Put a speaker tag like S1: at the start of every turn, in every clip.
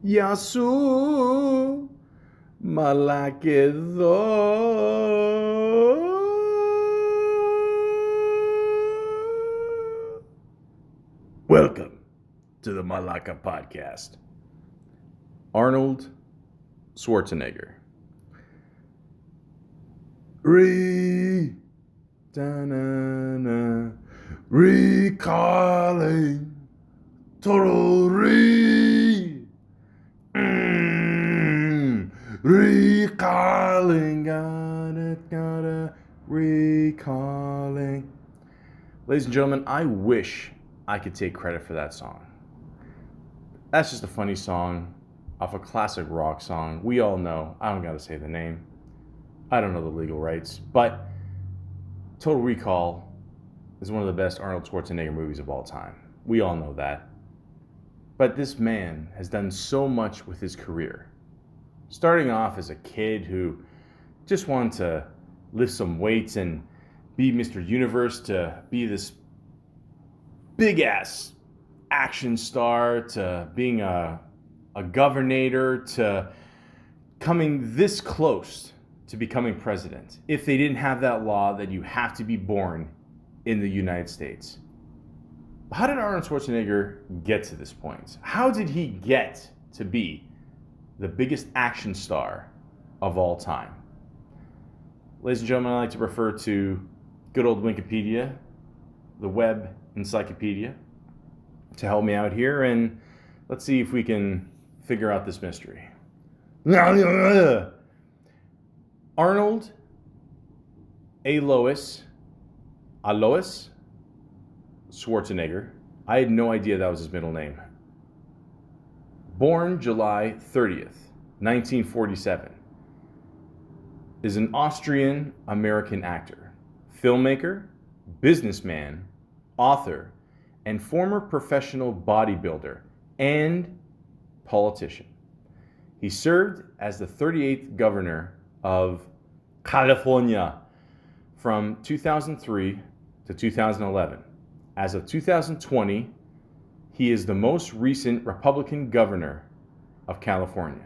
S1: Yasu Malaka. Welcome to the Malaka podcast. Arnold Schwarzenegger. Recalling total recalling, gotta recalling. Ladies and gentlemen, I wish I could take credit for that song. That's just a funny song off a classic rock song. We all know. I don't gotta say the name. I don't know the legal rights, but Total Recall is one of the best Arnold Schwarzenegger movies of all time. We all know that. But this man has done so much with his career. Starting off as a kid who just wanted to lift some weights and be Mr. Universe, to be this big ass action star, to being a governor, to coming this close to becoming president, if they didn't have that law that you have to be born in the United States. How did Arnold Schwarzenegger get to this point? How did he get to be the biggest action star of all time? Ladies and gentlemen, I like to refer to good old Wikipedia, the web encyclopedia, to help me out here, and let's see if we can figure out this mystery. Arnold Alois Schwarzenegger. I had no idea that was his middle name. Born July 30th, 1947. Is an Austrian-American actor, filmmaker, businessman, author, and former professional bodybuilder and politician. He served as the 38th governor of California from 2003 to 2011. As of 2020, he is the most recent Republican governor of California.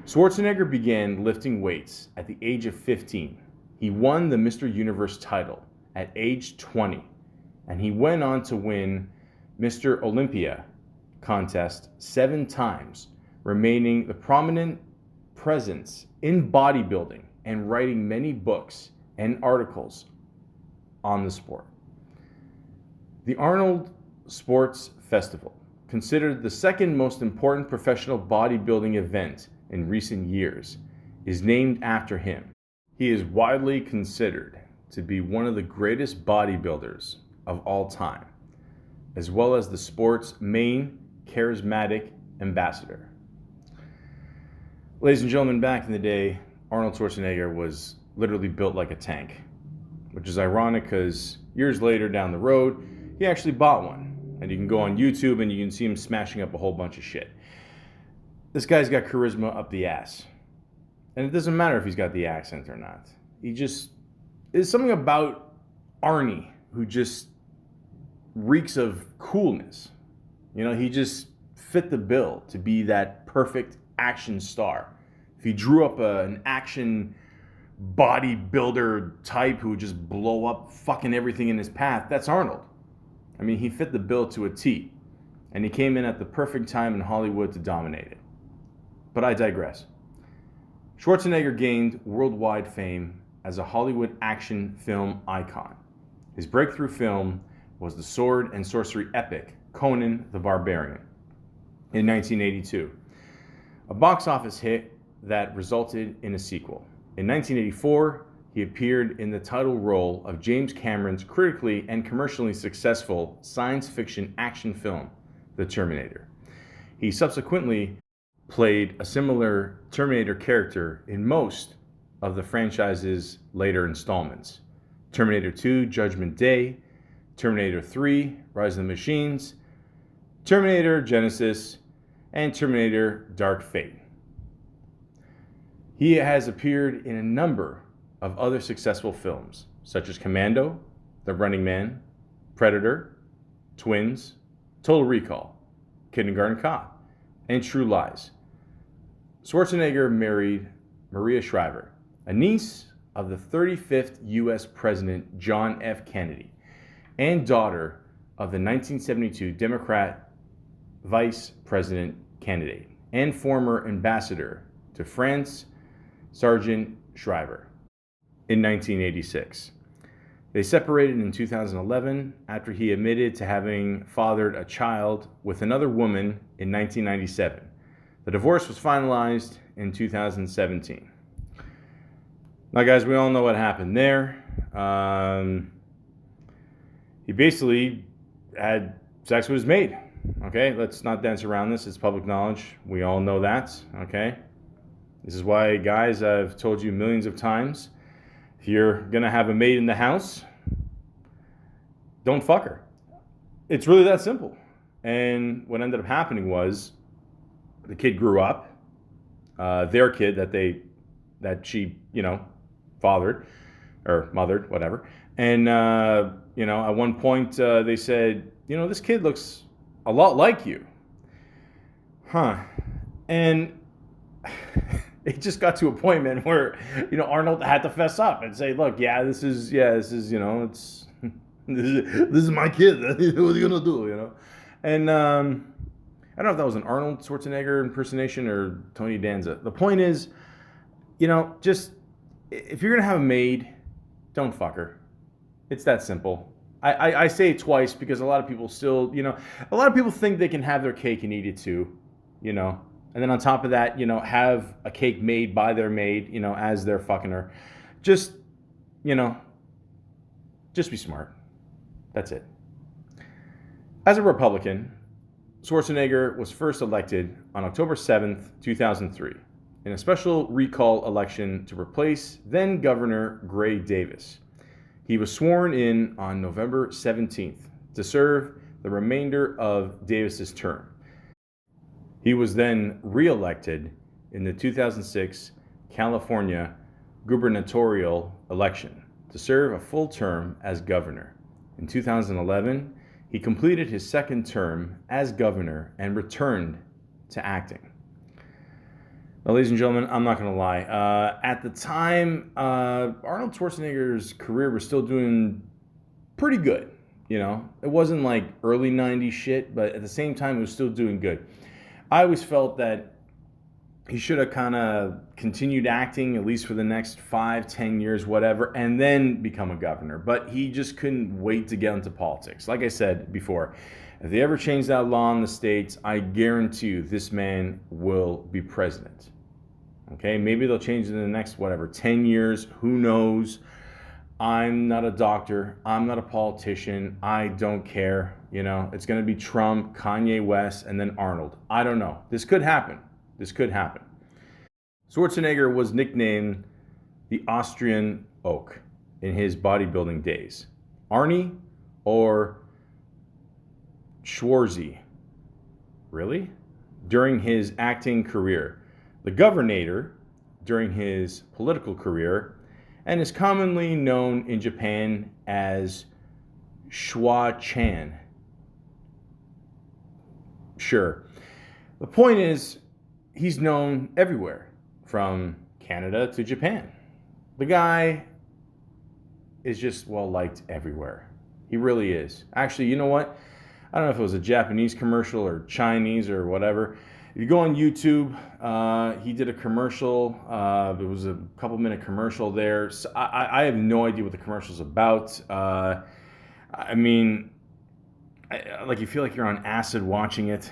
S1: Schwarzenegger began lifting weights at the age of 15. He won the Mr. Universe title at age 20, and he went on to win Mr. Olympia contest 7 times, remaining the prominent presence in bodybuilding and writing many books and articles on the sport. The Arnold Sports Festival, considered the second most important professional bodybuilding event in recent years, is named after him. He is widely considered to be one of the greatest bodybuilders of all time, as well as the sport's main charismatic ambassador. Ladies and gentlemen, back in the day, Arnold Schwarzenegger was literally built like a tank, which is ironic because years later down the road, he actually bought one. And you can go on YouTube and you can see him smashing up a whole bunch of shit. This guy's got charisma up the ass. And it doesn't matter if he's got the accent or not. There's something about Arnie who just reeks of coolness. You know, he just fit the bill to be that perfect action star. If he drew up an action bodybuilder type who would just blow up fucking everything in his path, that's Arnold. I mean, he fit the bill to a T, and he came in at the perfect time in Hollywood to dominate it. But I digress. Schwarzenegger gained worldwide fame as a Hollywood action film icon. His breakthrough film was the sword and sorcery epic Conan the Barbarian in 1982, a box office hit that resulted in a sequel. In 1984, he appeared in the title role of James Cameron's critically and commercially successful science fiction action film, The Terminator. He subsequently played a similar Terminator character in most of the franchise's later installments: Terminator 2, Judgment Day, Terminator 3, Rise of the Machines, Terminator Genesis, and Terminator Dark Fate. He has appeared in a number of other successful films, such as Commando, The Running Man, Predator, Twins, Total Recall, Kindergarten Cop, and True Lies. Schwarzenegger married Maria Shriver, a niece of the 35th U.S. President John F. Kennedy and daughter of the 1972 Democrat Vice President candidate and former ambassador to France, Sergeant Shriver, in 1986. They separated in 2011 after he admitted to having fathered a child with another woman in 1997. The divorce was finalized in 2017. Now, guys, we all know what happened there. He basically had sex with his maid. Okay, let's not dance around this. It's public knowledge. We all know that. Okay, this is why, guys, I've told you millions of times, if you're gonna have a maid in the house, don't fuck her. It's really that simple. And what ended up happening was the kid grew up, their kid that she fathered or mothered, whatever. And at one point they said, this kid looks a lot like you, and it just got to a point, man, where Arnold had to fess up and say, look, this is it's this is my kid. What are you gonna do? And I don't know if that was an Arnold Schwarzenegger impersonation or Tony Danza. The point is, just if you're gonna have a maid, don't fuck her. It's that simple. I say it twice because a lot of people still, a lot of people think they can have their cake and eat it too, and then on top of that, have a cake made by their maid, as they're fucking her. Just be smart. That's it. As a Republican, Schwarzenegger was first elected on October 7th, 2003, in a special recall election to replace then Governor Gray Davis. He was sworn in on November 17th to serve the remainder of Davis's term. He was then re-elected in the 2006 California gubernatorial election to serve a full term as governor. In 2011, he completed his second term as governor and returned to acting. Now, ladies and gentlemen, I'm not going to lie. At the time, Arnold Schwarzenegger's career was still doing pretty good. It wasn't like early 90s shit, but at the same time, it was still doing good. I always felt that he should have kind of continued acting, at least for the next 5-10 years, whatever, and then become a governor. But he just couldn't wait to get into politics. Like I said before, if they ever change that law in the States, I guarantee you this man will be president. Okay, maybe they'll change it in the next, 10 years. Who knows? I'm not a doctor. I'm not a politician. I don't care. It's going to be Trump, Kanye West, and then Arnold. I don't know. This could happen. Schwarzenegger was nicknamed the Austrian Oak in his bodybuilding days. Arnie or Schwarzy? Really? During his acting career. The Governator during his political career, and is commonly known in Japan as Schwa-chan. Sure. The point is, he's known everywhere, from Canada to Japan. The guy is just well-liked everywhere. He really is. Actually, you know what? I don't know if it was a Japanese commercial or Chinese or whatever. If you go on YouTube, he did a commercial. It was a couple-minute commercial there. So I have no idea what the commercial's about. You feel like you're on acid watching it.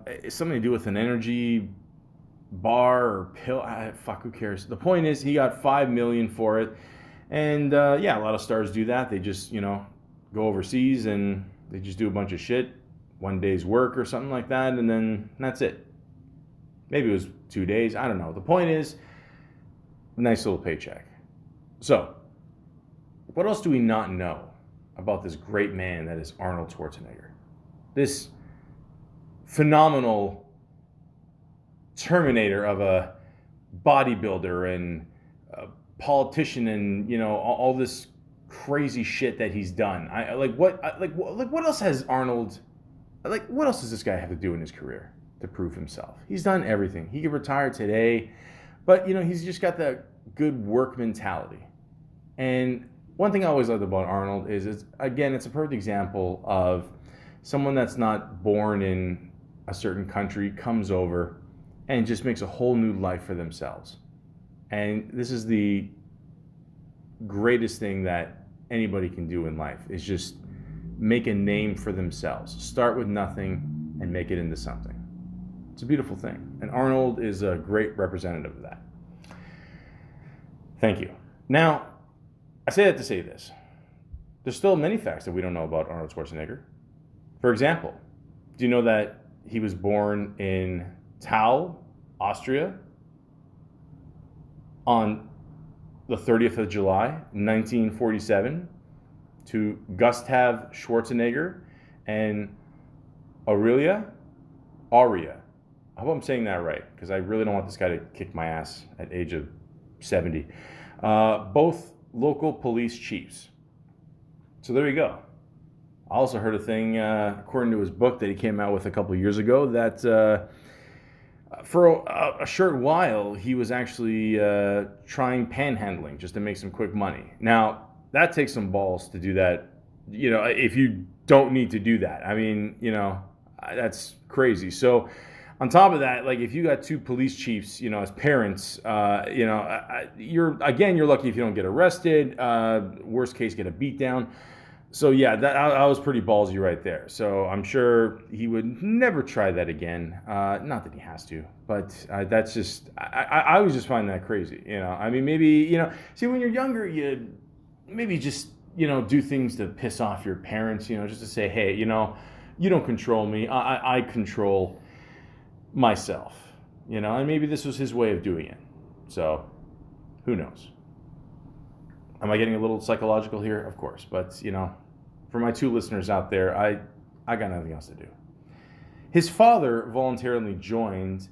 S1: It's something to do with an energy bar or pill. Who cares? The point is, he got $5 million for it. And a lot of stars do that. They just, go overseas and they just do a bunch of shit. One day's work or something like that, and then that's it. Maybe it was 2 days. I don't know. The point is, nice little paycheck. So, what else do we not know about this great man that is Arnold Schwarzenegger? This phenomenal terminator of a bodybuilder and a politician, and all this crazy shit that he's done. What else has Arnold? What else does this guy have to do in his career? to prove himself. He's done everything. He could retire today, but he's just got that good work mentality. And one thing I always loved about Arnold is, it's a perfect example of someone that's not born in a certain country, comes over and just makes a whole new life for themselves. And this is the greatest thing that anybody can do in life, is just make a name for themselves. Start with nothing and make it into something. It's a beautiful thing. And Arnold is a great representative of that. Thank you. Now, I say that to say this. There's still many facts that we don't know about Arnold Schwarzenegger. For example, do you know that he was born in Thal, Austria, on the 30th of July, 1947, to Gustav Schwarzenegger and Aurelia. I hope I'm saying that right, because I really don't want this guy to kick my ass at age of 70. Both local police chiefs. So there you go. I also heard a thing, according to his book that he came out with a couple of years ago, that for a short while he was actually trying panhandling just to make some quick money. Now, that takes some balls to do that, if you don't need to do that. I mean, that's crazy. So on top of that, like, if you got two police chiefs, as parents, you're lucky if you don't get arrested. Worst case, get a beat down. So yeah, that was pretty ballsy right there. So I'm sure he would never try that again. Not that he has to, but that's just, I always just find that crazy. I mean, maybe, see, when you're younger, you maybe just, do things to piss off your parents, just to say, hey, you don't control me. I control myself, and maybe this was his way of doing it. So who knows? Am I getting a little psychological here? Of course. But, for my two listeners out there, I got nothing else to do. His father voluntarily joined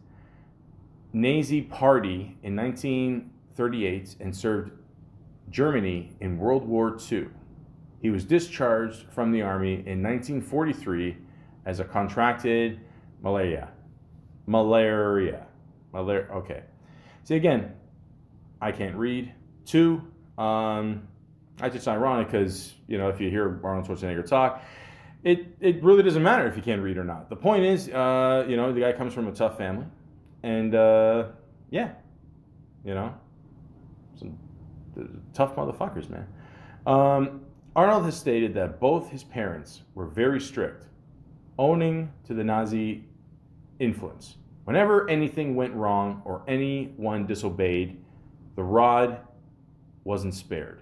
S1: Nazi Party in 1938 and served Germany in World War II. He was discharged from the army in 1943 as a contracted malaria. Okay. See, again, I can't read. Two, it's just ironic because, if you hear Arnold Schwarzenegger talk, it really doesn't matter if you can't read or not. The point is, the guy comes from a tough family, and some tough motherfuckers, man. Arnold has stated that both his parents were very strict, owning to the Nazi influence. Whenever anything went wrong or anyone disobeyed, the rod wasn't spared.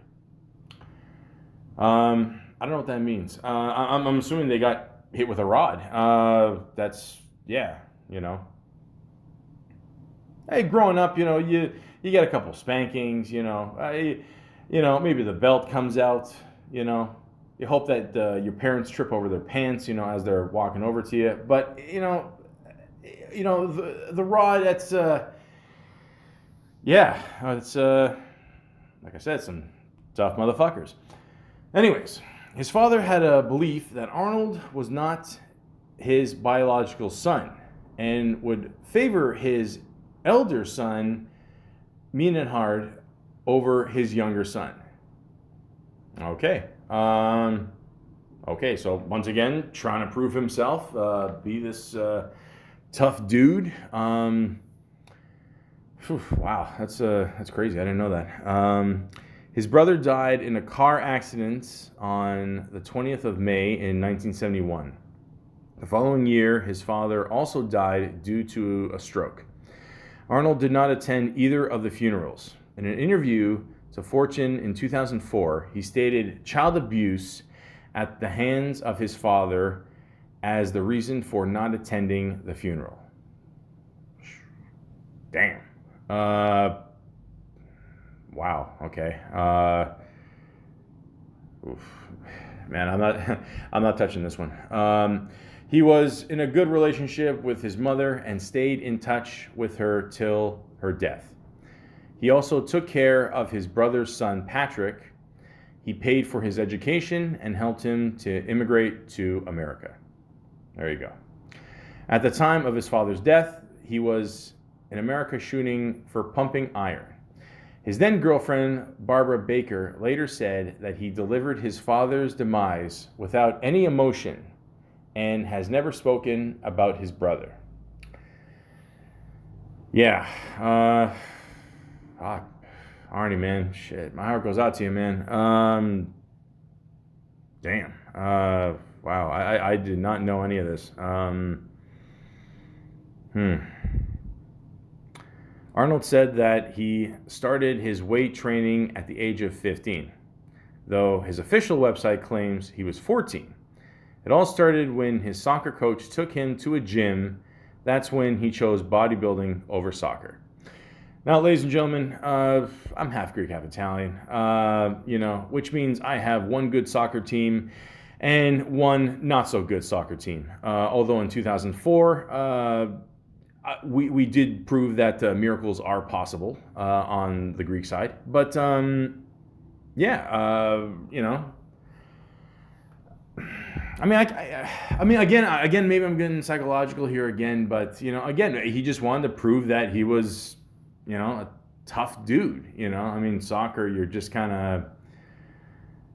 S1: I don't know what that means. I'm assuming they got hit with a rod. Hey, growing up, you get a couple spankings, maybe the belt comes out, you hope that your parents trip over their pants, as they're walking over to you. But, the rod, that's, it's, like I said, some tough motherfuckers. Anyways, his father had a belief that Arnold was not his biological son and would favor his elder son, Meinhard, over his younger son. Okay. So once again, trying to prove himself, be this tough dude. Wow, that's crazy. I didn't know that. His brother died in a car accident on the 20th of May in 1971. The following year, his father also died due to a stroke. Arnold did not attend either of the funerals. In an interview to Fortune in 2004, he stated child abuse at the hands of his father as the reason for not attending the funeral. Damn. Wow. Okay. Man, I'm not touching this one. He was in a good relationship with his mother and stayed in touch with her till her death. He also took care of his brother's son, Patrick. He paid for his education and helped him to immigrate to America. There you go. At the time of his father's death, he was in America shooting for pumping iron. His then girlfriend, Barbara Baker, later said that he delivered his father's demise without any emotion and has never spoken about his brother. Yeah, Arnie, man, shit, my heart goes out to you, man. Damn, wow, I did not know any of this. Arnold said that he started his weight training at the age of 15, though his official website claims he was 14. It all started when his soccer coach took him to a gym. That's when he chose bodybuilding over soccer. Now, ladies and gentlemen, I'm half Greek, half Italian, which means I have one good soccer team and one not so good soccer team. Although in 2004, we did prove that miracles are possible on the Greek side. But again, maybe I'm getting psychological here again, but again, he just wanted to prove that he was, a tough dude. Soccer, you're just kind of,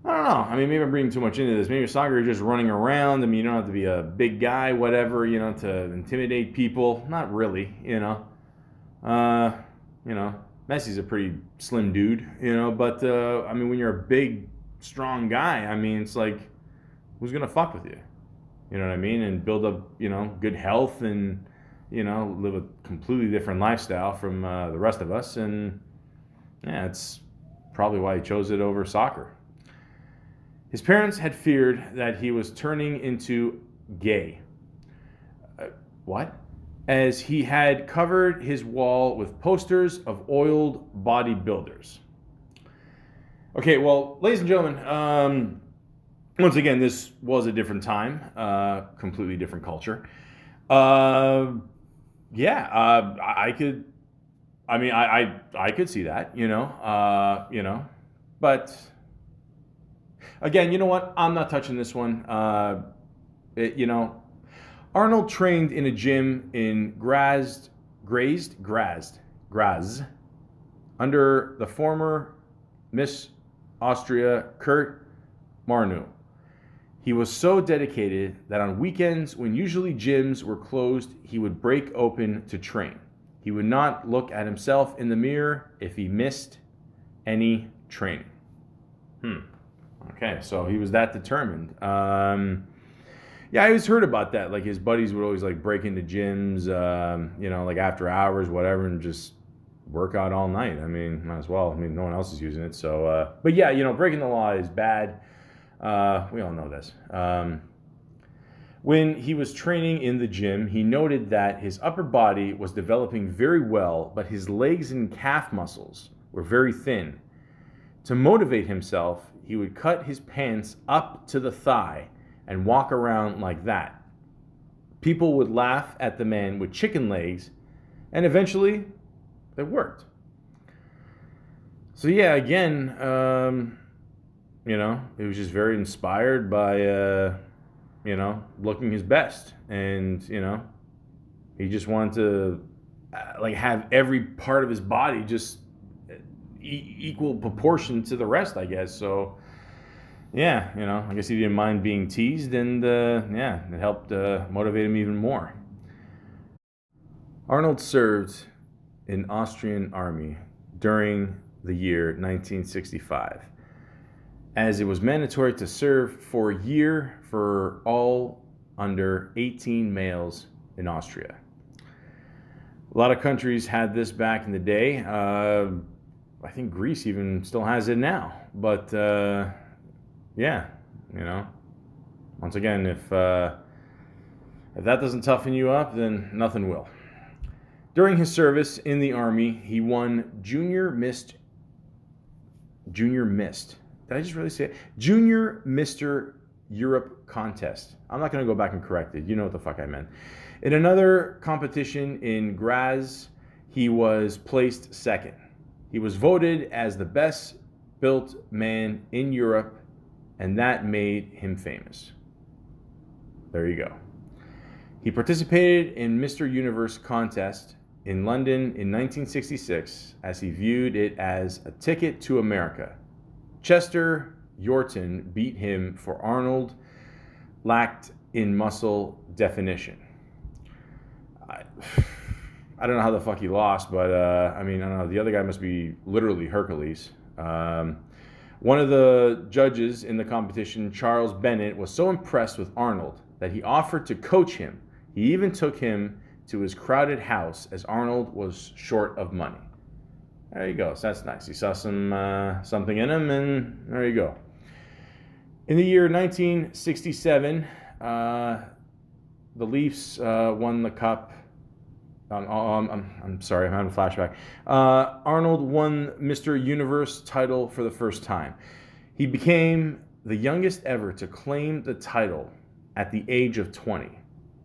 S1: I don't know. Maybe I'm bringing too much into this. Maybe soccer, you're just running around. You don't have to be a big guy, whatever, to intimidate people. Not really, Messi's a pretty slim dude, but when you're a big, strong guy, it's like, who's gonna fuck with you? You know what I mean? And build up, good health and, live a completely different lifestyle from the rest of us. And yeah, it's probably why he chose it over soccer. His parents had feared that he was turning into gay. What? As he had covered his wall with posters of oiled bodybuilders. Okay, well, ladies and gentlemen, once again, this was a different time, completely different culture. I could see that, but again, you know what? I'm not touching this one. Arnold trained in a gym in Graz, under the former Miss Austria, Kurt Marnu. He was so dedicated that on weekends, when usually gyms were closed, he would break open to train. He would not look at himself in the mirror if he missed any training. Okay, so he was that determined. I always heard about that. Like his buddies would always like break into gyms, like after hours, whatever, and just work out all night. Might as well. No one else is using it. So, but yeah, breaking the law is bad. We all know this. When he was training in the gym, he noted that his upper body was developing very well, but his legs and calf muscles were very thin. To motivate himself, he would cut his pants up to the thigh and walk around like that. People would laugh at the man with chicken legs, and eventually it worked. So yeah, again, he was just very inspired by, looking his best. And, he just wanted to, have every part of his body just equal proportion to the rest, I guess. So, yeah, I guess he didn't mind being teased, and, it helped motivate him even more. Arnold served in Austrian army during the year 1965. As it was mandatory to serve for a year for all under 18 males in Austria. A lot of countries had this back in the day. I think Greece even still has it now. But once again, if that doesn't toughen you up, then nothing will. During his service in the army, he won Junior Mr. Did I just really say it? Junior Mr. Europe contest. I'm not going to go back and correct it. You know what the fuck I meant. In another competition in Graz, he was placed second. He was voted as the best built man in Europe, and that made him famous. There you go. He participated in Mr. Universe contest in London in 1966 as he viewed it as a ticket to America. Chester Yorton beat him for Arnold lacked in muscle definition. I don't know how the fuck he lost, but I don't know. The other guy must be literally Hercules. One of the judges in the competition, Charles Bennett, was so impressed with Arnold that he offered to coach him. He even took him to his crowded house as Arnold was short of money. There you go. So that's nice. He saw something in him, and there you go. In the year 1967, the Leafs won the cup. I'm sorry, I'm having a flashback. Arnold won Mr. Universe title for the first time. He became the youngest ever to claim the title at the age of 20.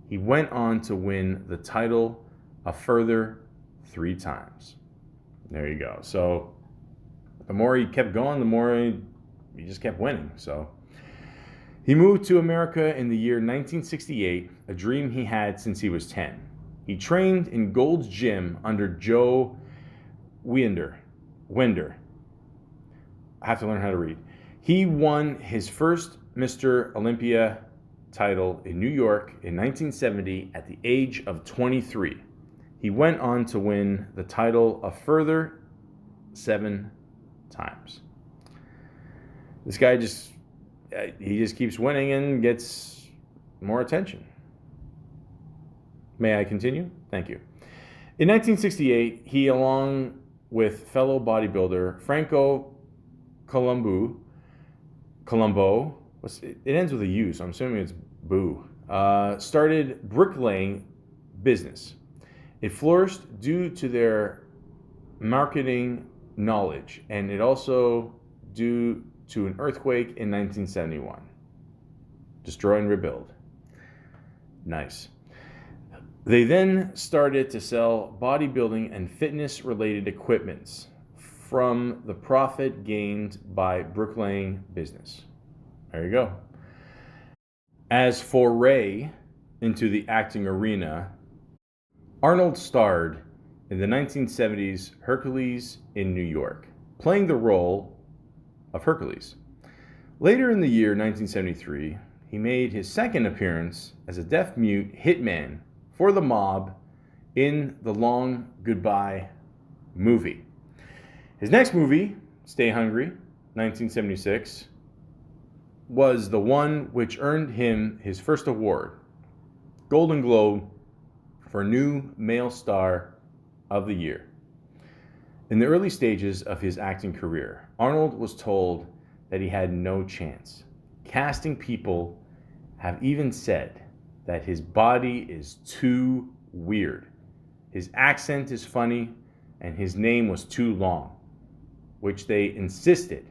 S1: He went on to win the title a further 3 times. There you go. So the more he kept going, the more he just kept winning. So he moved to America in the year 1968, a dream he had since he was 10. He trained in Gold's Gym under Joe Winder. I have to learn how to read. He won his first Mr. Olympia title in New York in 1970 at the age of 23. He went on to win the title a further 7 times. This guy just keeps winning and gets more attention. May I continue? Thank you. In 1968, he, along with fellow bodybuilder Franco Colombo, it ends with a U, so I'm assuming it's Boo, started bricklaying business. It flourished due to their marketing knowledge, and it also due to an earthquake in 1971. Destroy and rebuild. Nice. They then started to sell bodybuilding and fitness-related equipments from the profit gained by bricklaying business. There you go. As for Ray into the acting arena, Arnold starred in the 1970s Hercules in New York, playing the role of Hercules. Later in the year 1973, he made his second appearance as a deaf-mute hitman for the mob in The Long Goodbye movie. His next movie, Stay Hungry, 1976, was the one which earned him his first award, Golden Globe, for New Male Star of the Year. In the early stages of his acting career, Arnold was told that he had no chance. Casting people have even said that his body is too weird. His accent is funny, and his name was too long, which they insisted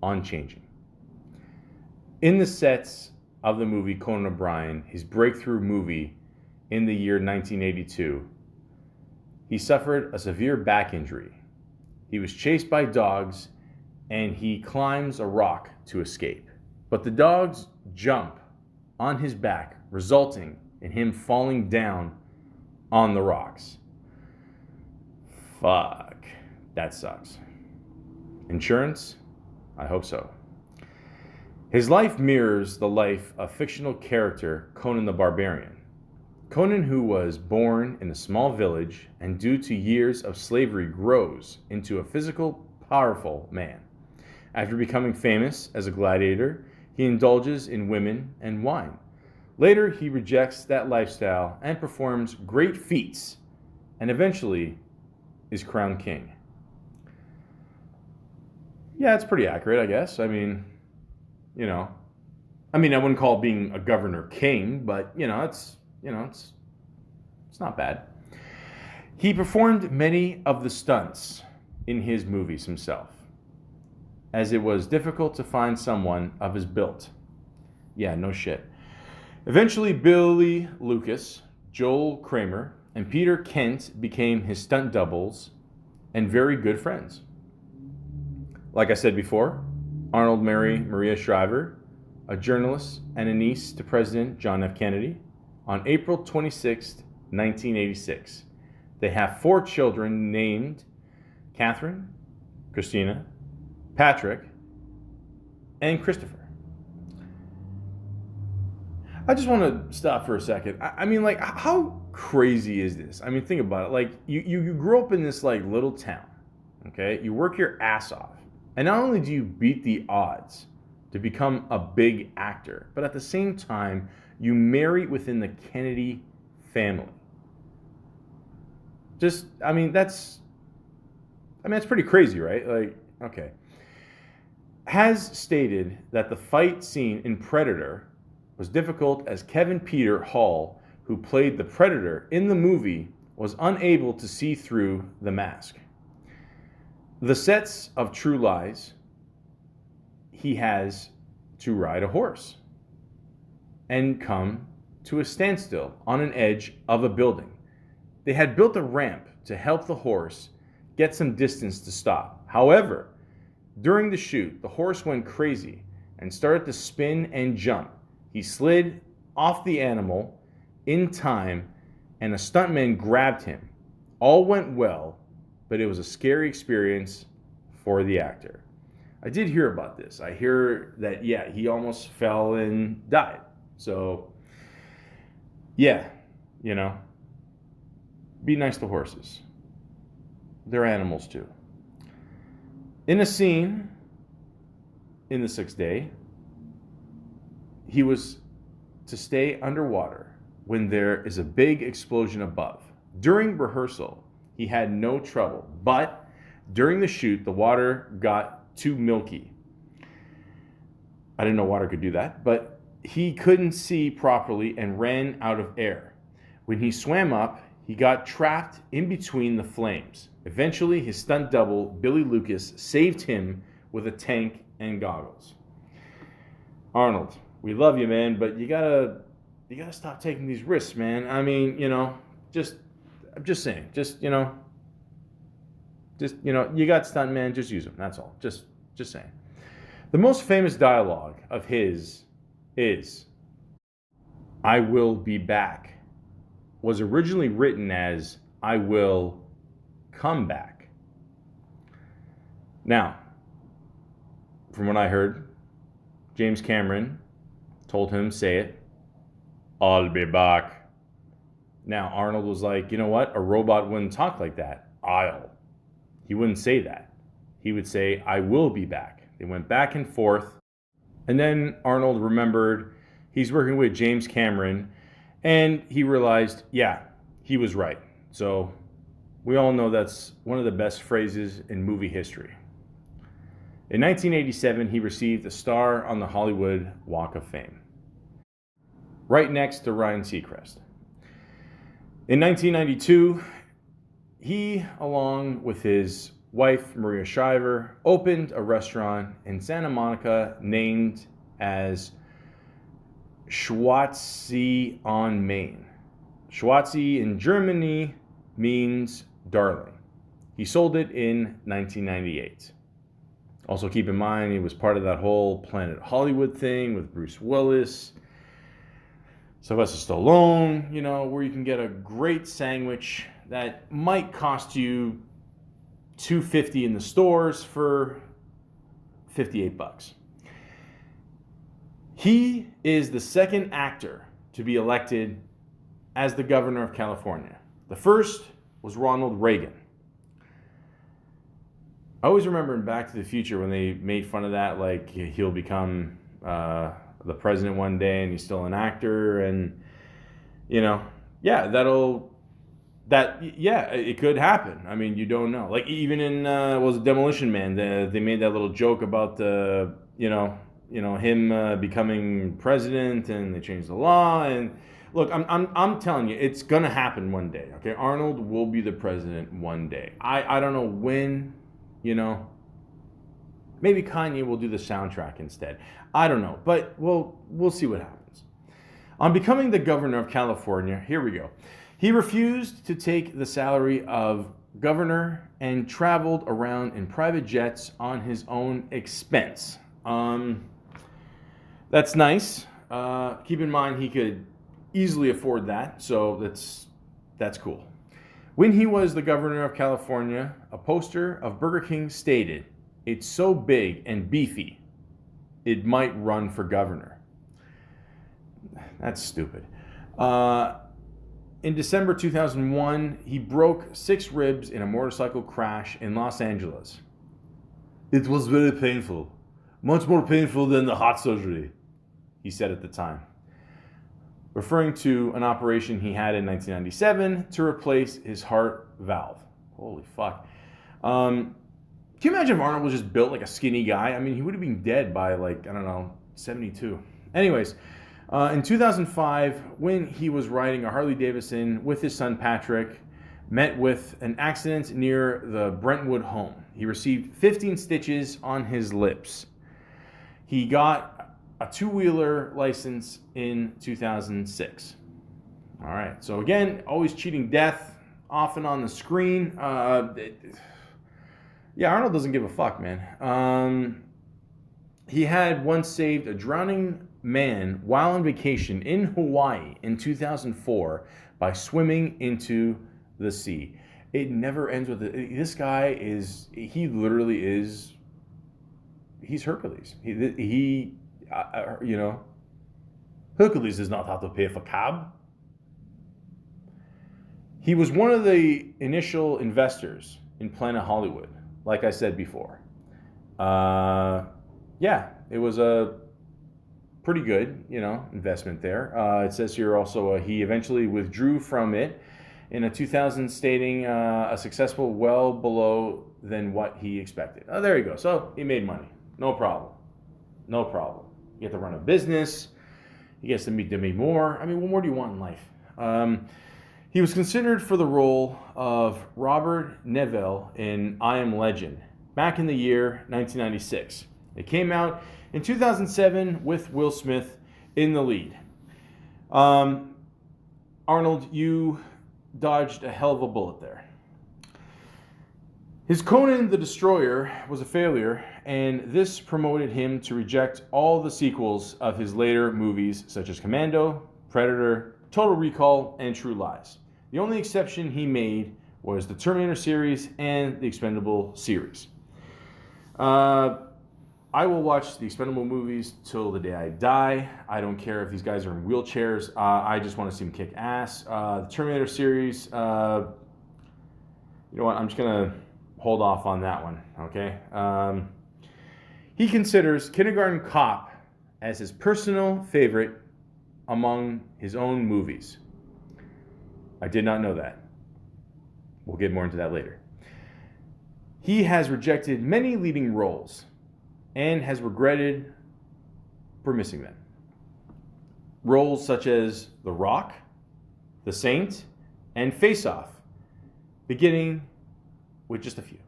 S1: on changing. In the sets of the movie Conan O'Brien, his breakthrough movie in the year 1982, he suffered a severe back injury. He was chased by dogs, and he climbs a rock to escape. But the dogs jump on his back, resulting in him falling down on the rocks. Fuck. That sucks. Insurance? I hope so. His life mirrors the life of fictional character Conan the Barbarian. Conan, who was born in a small village and due to years of slavery grows into a physical, powerful man. After becoming famous as a gladiator, he indulges in women and wine. Later, he rejects that lifestyle and performs great feats, and eventually is crowned king. Yeah, it's pretty accurate, I guess. I wouldn't call being a governor king, but it's not bad. He performed many of the stunts in his movies himself, as it was difficult to find someone of his build. Yeah, no shit. Eventually, Billy Lucas, Joel Kramer, and Peter Kent became his stunt doubles and very good friends. Like I said before, Arnold married Maria Shriver, a journalist and a niece to President John F. Kennedy. on April 26, 1986. They have 4 children named Catherine, Christina, Patrick, and Christopher. I just want to stop for a second. I mean, like, how crazy is this? I mean, think about it. Like, you grew up in this, like, little town, okay? You work your ass off. And not only do you beat the odds to become a big actor, but at the same time, you marry within the Kennedy family. That's pretty crazy, right? Like, okay. Has stated that the fight scene in Predator was difficult as Kevin Peter Hall, who played the Predator in the movie, was unable to see through the mask. The sets of True Lies, he has to ride a horse and come to a standstill on an edge of a building. They had built a ramp to help the horse get some distance to stop. However, during the shoot, the horse went crazy and started to spin and jump. He slid off the animal in time, and a stuntman grabbed him. All went well, but it was a scary experience for the actor. I did hear about this. I hear that, yeah, he almost fell and died. So, yeah, be nice to horses. They're animals too. In a scene in the 6th day, he was to stay underwater when there is a big explosion above. During rehearsal, he had no trouble, but during the shoot, the water got too milky. I didn't know water could do that, but he couldn't see properly and ran out of air. When he swam up, he got trapped in between the flames. Eventually, his stunt double, Billy Lucas, saved him with a tank and goggles. Arnold, we love you, man, but you gotta stop taking these risks, man. I mean, I'm just saying, you got stunt man, just use them. That's all. Just saying. The most famous dialogue of his is, "I will be back," was originally written as, "I will come back." Now, from what I heard, James Cameron told him, say it, "I'll be back." Now, Arnold was like, you know what? A robot wouldn't talk like that. He wouldn't say that. He would say, "I will be back." They went back and forth. And then Arnold remembered he's working with James Cameron, and he realized, yeah, he was right. So we all know that's one of the best phrases in movie history. In 1987, he received a star on the Hollywood Walk of Fame, right next to Ryan Seacrest. In 1992, he, along with his wife, Maria Shriver, opened a restaurant in Santa Monica named as Schwarzenegger on Main. Schwarzenegger in Germany means darling. He sold it in 1998. Also keep in mind, he was part of that whole Planet Hollywood thing with Bruce Willis, Sylvester Stallone, where you can get a great sandwich that might cost you $2.50 in the stores for $58. He is the second actor to be elected as the governor of California. The first was Ronald Reagan. I always remember in Back to the Future when they made fun of that, like he'll become the president one day and he's still an actor, and it could happen. I mean, you don't know. Like even in was Demolition Man, they made that little joke about him becoming president, and they changed the law. And look, I'm telling you, it's gonna happen one day. Okay, Arnold will be the president one day. I don't know when. Maybe Kanye will do the soundtrack instead. I don't know, but we'll see what happens. On becoming the governor of California, here we go. He refused to take the salary of governor and traveled around in private jets on his own expense. That's nice. Keep in mind he could easily afford that, so that's cool. When he was the governor of California, a poster of Burger King stated, "It's so big and beefy, it might run for governor." That's stupid. In December 2001, he broke 6 ribs in a motorcycle crash in Los Angeles. "It was very painful. Much more painful than the heart surgery," he said at the time, referring to an operation he had in 1997 to replace his heart valve. Holy fuck. Can you imagine if Arnold was just built like a skinny guy? I mean, he would have been dead by 72. Anyways, in 2005, when he was riding a Harley Davidson with his son Patrick, met with an accident near the Brentwood home. He received 15 stitches on his lips. He got a 2-wheeler license in 2006. All right, so again, always cheating death, often on the screen. Yeah, Arnold doesn't give a fuck, man. He had once saved a drowning man while on vacation in Hawaii in 2004 by swimming into the sea. It never ends with it. This guy he's Hercules. Hercules is not how to pay for cab. He was one of the initial investors in Planet Hollywood, like I said before. Yeah, it was a pretty good, investment there. It says here also he eventually withdrew from it in a 2000 stating a successful well below than what he expected. Oh, there you go. So he made money. No problem. No problem. You get to run a business. He gets to meet Demi Moore. I mean, what more do you want in life? He was considered for the role of Robert Neville in I Am Legend back in the year 1996. It came out in 2007 with Will Smith in the lead. Arnold, you dodged a hell of a bullet there. His Conan the Destroyer was a failure, and this promoted him to reject all the sequels of his later movies such as Commando, Predator, Total Recall, and True Lies. The only exception he made was the Terminator series and the Expendable series. I will watch the Expendable movies till the day I die. I don't care if these guys are in wheelchairs. I just want to see them kick ass. The Terminator series, you know what? I'm just going to hold off on that one, okay? He considers Kindergarten Cop as his personal favorite among his own movies. I did not know that. We'll get more into that later. He has rejected many leading roles and has regretted for missing them. Roles such as The Rock, The Saint, and Face Off, beginning with just a few.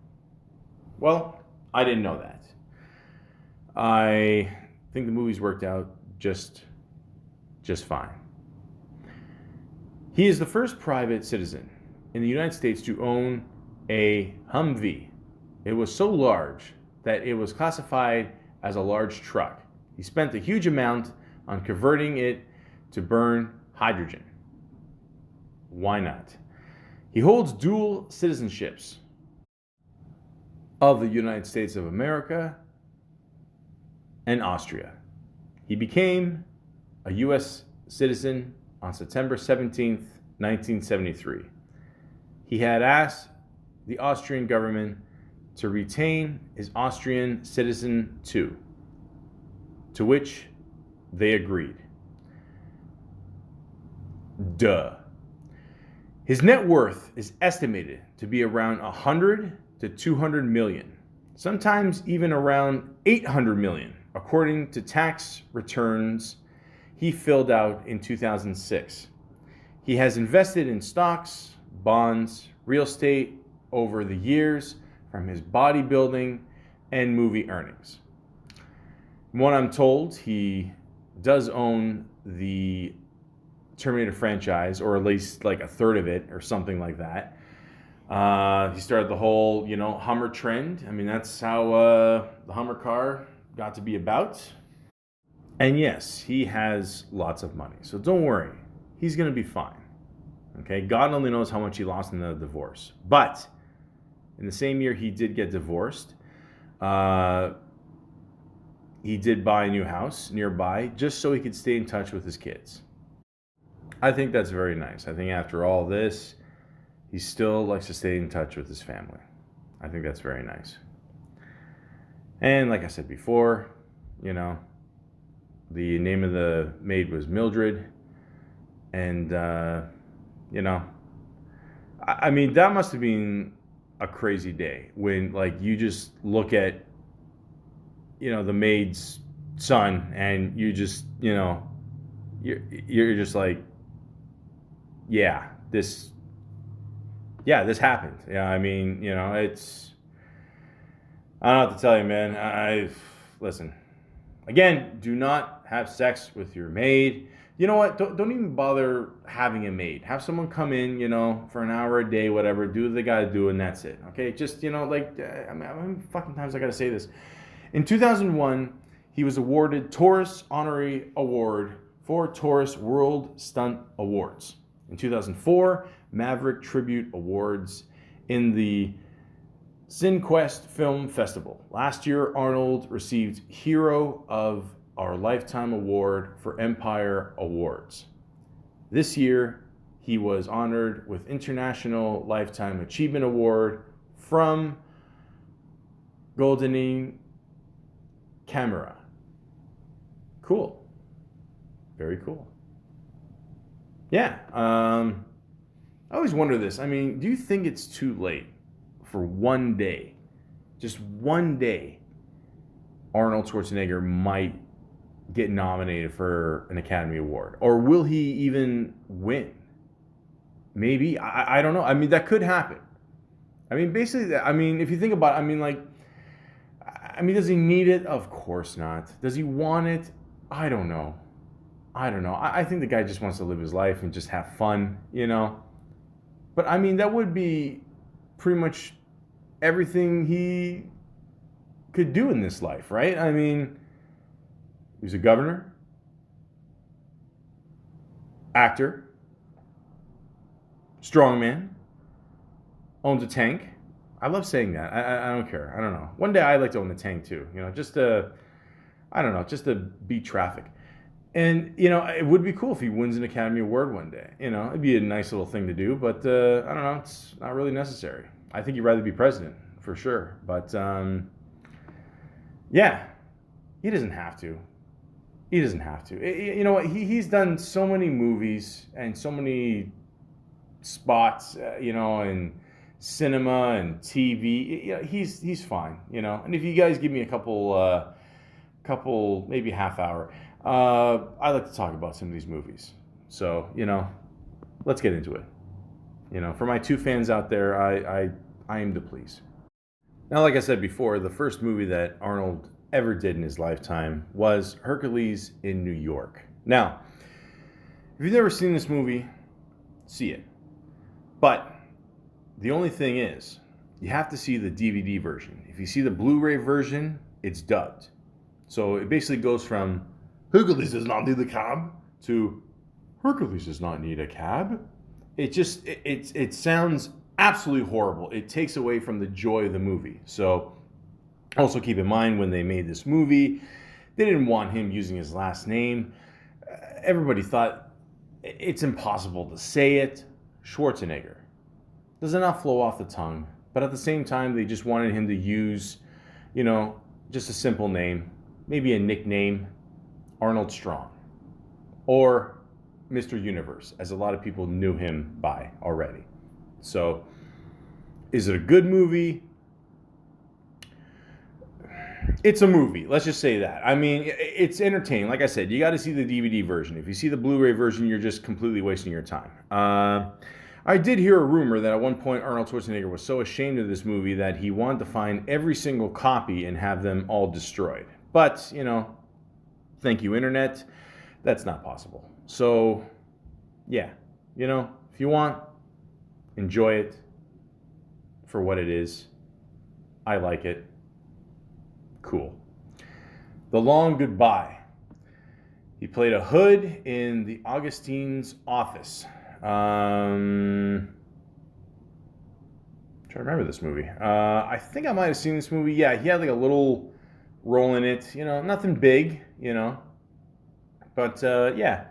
S1: Well, I didn't know that. I think the movies worked out just fine. He is the first private citizen in the United States to own a Humvee. It was so large that it was classified as a large truck. He spent a huge amount on converting it to burn hydrogen. Why not? He holds dual citizenships of the United States of America and Austria. He became a U.S. citizen on September 17th, 1973. He had asked the Austrian government to retain his Austrian citizen too, to which they agreed. Duh. His net worth is estimated to be around 100 to 200 million, sometimes even around 800 million, according to tax returns he filled out in 2006. He has invested in stocks, bonds, real estate over the years from his bodybuilding and movie earnings. From what I'm told, he does own the Terminator franchise, or at least like a third of it or something like that. He started the whole, Hummer trend. I mean, that's how the Hummer car got to be about. And yes, he has lots of money. So don't worry. he's going to be fine. Okay, God only knows how much he lost in the divorce. But in the same year he did get divorced, he did buy a new house nearby just so he could stay in touch with his kids. I think that's very nice. I think after all this, he still likes to stay in touch with his family. I think that's very nice. And like I said before, you know, the name of the maid was Mildred. And, you know, I mean, that must have been a crazy day when, like, you just look at, you know, the maid's son and you just, you know, you're just like, yeah, this happened. Yeah, I mean, you know, it's, I don't know what to tell you, man. Listen, again, do not have sex with your maid. You know what? Don't even bother having a maid. Have someone come in, you know, for an hour a day, whatever. Do what they got to do, and that's it. Okay? Just, you know, like, I mean, how many fucking times I got to say this? In 2001, he was awarded Taurus Honorary Award for Taurus World Stunt Awards. In 2004, Maverick Tribute Awards in the Cinequest Film Festival. Last year, Arnold received Hero of our Lifetime Award for Empire Awards. This year, he was honored with International Lifetime Achievement Award from Golden Camera. Cool. Very cool. Yeah. I always wonder this. I mean, do you think it's too late for one day, just one day, Arnold Schwarzenegger might get nominated for an Academy Award? Or will he even win? Maybe. I don't know. I mean, that could happen. I mean, basically, I mean, if you think about it, I mean, like, I mean, does he need it? Of course not. Does he want it? I don't know. I think the guy just wants to live his life and just have fun, you know? But, I mean, that would be pretty much everything he could do in this life, right? I mean, he was a governor, actor, strongman, owns a tank. I love saying that. I don't care. I don't know. One day I'd like to own a tank too. You know, just to, I don't know, just to beat traffic. And, you know, it would be cool if he wins an Academy Award one day. You know, it'd be a nice little thing to do, but I don't know, it's not really necessary. I think he'd rather be president, for sure. But, yeah, he doesn't have to. He doesn't have to. You know what? He's done so many movies and so many spots, you know, and cinema and TV. You know, he's fine, you know. And if you guys give me a couple maybe half hour, I like to talk about some of these movies. So, you know, let's get into it. You know, for my two fans out there, I aim to please. Now, like I said before, the first movie that Arnold ever did in his lifetime was Hercules in New York. Now, if you've never seen this movie, see it. But the only thing is, you have to see the DVD version. If you see the Blu-ray version, it's dubbed. So it basically goes from Hercules does not need a cab to Hercules does not need a cab. It sounds absolutely horrible. It takes away from the joy of the movie. So also keep in mind when they made this movie, they didn't want him using his last name. Everybody thought it's impossible to say it. Schwarzenegger. Does not flow off the tongue. But at the same time, they just wanted him to use, you know, just a simple name. Maybe a nickname. Arnold Strong. Or Mr. Universe, as a lot of people knew him by already. So, is it a good movie? It's a movie. Let's just say that. I mean, it's entertaining. Like I said, you got to see the DVD version. If you see the Blu-ray version, you're just completely wasting your time. I did hear a rumor that at one point Arnold Schwarzenegger was so ashamed of this movie that he wanted to find every single copy and have them all destroyed. But, you know, thank you, Internet. That's not possible. So, yeah, you know, if you want, enjoy it for what it is. I like it. Cool. The Long Goodbye. He played a hood in the Augustine's office. Trying to remember this movie. I think I might have seen this movie. Yeah, he had like a little role in it. Nothing big. But yeah.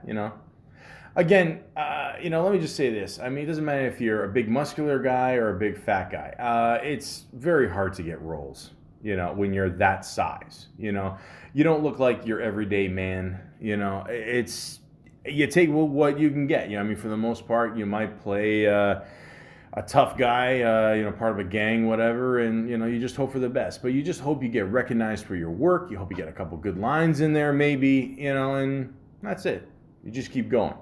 S1: Again, let me just say this. I mean, it doesn't matter if you're a big muscular guy or a big fat guy. It's very hard to get roles. When you're that size. You don't look like your everyday man. It's you take what you can get. I mean, for the most part, you might play a tough guy, part of a gang, whatever, and you just hope for the best. But you just hope you get recognized for your work. You hope you get a couple good lines in there, maybe, and that's it. You just keep going.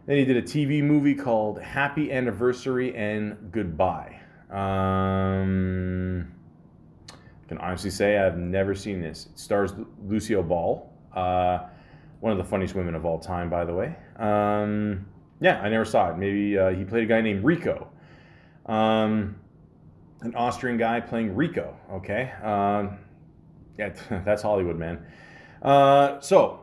S1: Then he did a TV movie called Happy Anniversary and Goodbye. I can honestly say I've never seen this. It stars Lucille Ball, one of the funniest women of all time, by the way. Yeah, I never saw it. Maybe he played a guy named Rico. An Austrian guy playing Rico, okay? Yeah, that's Hollywood, man. So,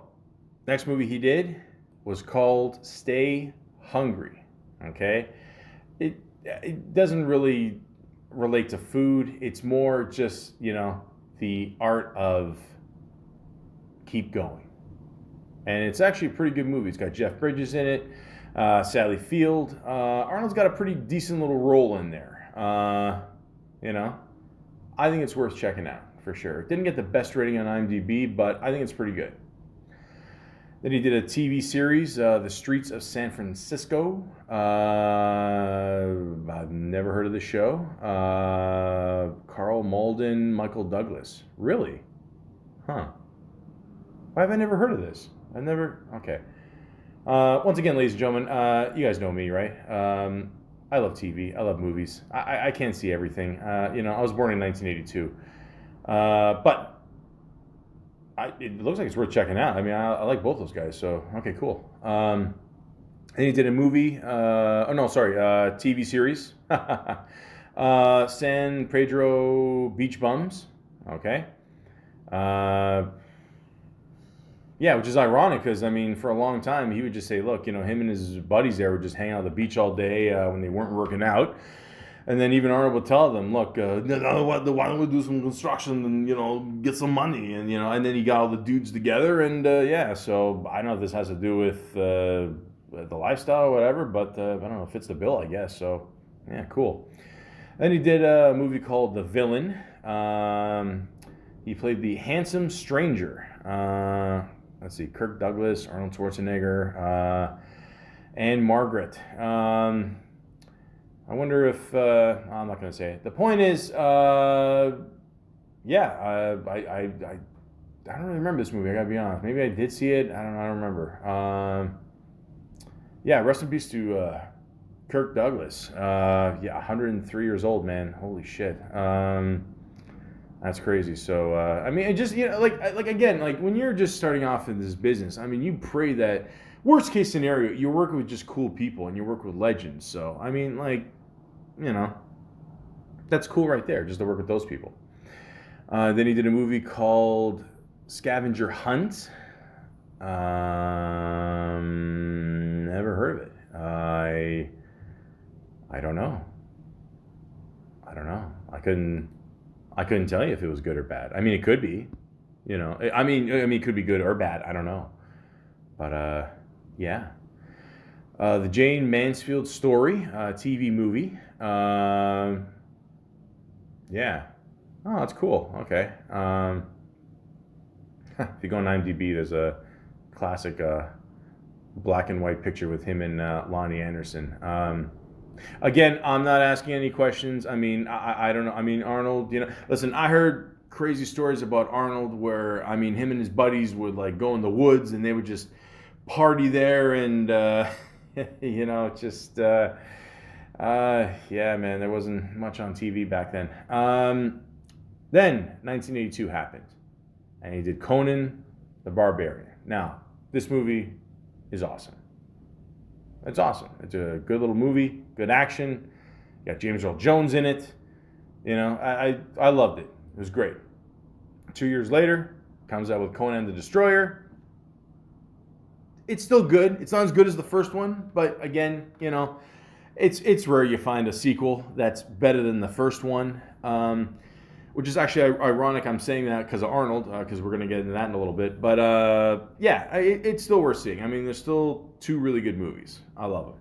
S1: next movie he did was called Stay Hungry, okay? It doesn't really relate to food. It's more just, the art of keep going. And it's actually a pretty good movie. It's got Jeff Bridges in it. Sally Field. Arnold's got a pretty decent little role in there. I think it's worth checking out for sure. Didn't get the best rating on IMDb, but I think it's pretty good. Then he did a TV series, The Streets of San Francisco. I've never heard of the show. Carl Malden, Michael Douglas. Really? Huh. Why have I never heard of this? Okay. Once again, ladies and gentlemen, you guys know me, right? I love TV. I love movies. I can't see everything. I was born in 1982. But it looks like it's worth checking out. I mean, I like both those guys, so okay, cool. And he did a movie. TV series. San Pedro Beach Bums. Okay. Yeah, which is ironic because, I mean, for a long time, he would just say, look, him and his buddies there would just hang out on the beach all day when they weren't working out. And then even Arnold would tell them, look, why don't we do some construction and, get some money? And, and then he got all the dudes together. And, so I don't know if this has to do with the lifestyle or whatever, but I don't know, it fits the bill, I guess. So, yeah, cool. Then he did a movie called The Villain. He played the handsome stranger. Let's see, Kirk Douglas, Arnold Schwarzenegger, and Margaret. I wonder if I'm not going to say it. The point is, I don't really remember this movie. I got to be honest. Maybe I did see it. I don't remember. Rest in peace to Kirk Douglas. 103 years old, man. Holy shit. That's crazy. So, I mean, it just, again, when you're just starting off in this business, I mean, you pray that, worst case scenario, you're working with just cool people and you work with legends. So, I mean, that's cool right there, just to work with those people. Then he did a movie called Scavenger Hunt. Never heard of it. I don't know. I couldn't tell you if it was good or bad. I mean, it could be, I mean, it could be good or bad. I don't know. But, yeah. The Jane Mansfield Story, TV movie. Yeah. Oh, that's cool. Okay. If you go on IMDb, there's a classic black and white picture with him and Lonnie Anderson. Again, I'm not asking any questions. I mean, I don't know. I mean, Arnold, listen, I heard crazy stories about Arnold where, I mean, him and his buddies would go in the woods and they would just party there and, yeah, man, there wasn't much on TV back then. Then 1982 happened and he did Conan the Barbarian. Now, this movie is awesome. It's awesome. It's a good little movie, good action. You got James Earl Jones in it. I loved it. It was great. 2 years later, comes out with Conan the Destroyer. it's still good. It's not as good as the first one, but again, it's rare you find a sequel that's better than the first one. Which is actually ironic. I'm saying that because of Arnold, because we're going to get into that in a little bit. But yeah, it's still worth seeing. I mean, there's still two really good movies. I love them.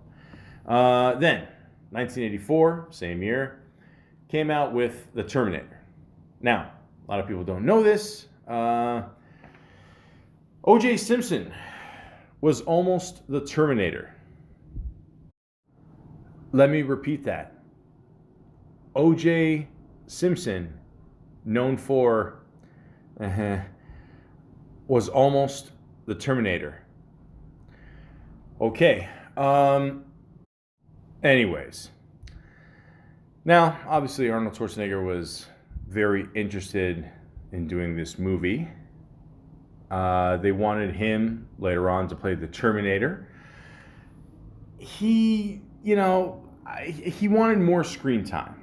S1: Then, 1984, same year, came out with The Terminator. Now, a lot of people don't know this. O.J. Simpson was almost the Terminator. Let me repeat that. O.J. Simpson, known for, was almost the Terminator. Okay. Anyways. Now, obviously, Arnold Schwarzenegger was very interested in doing this movie. They wanted him later on to play the Terminator. He wanted more screen time.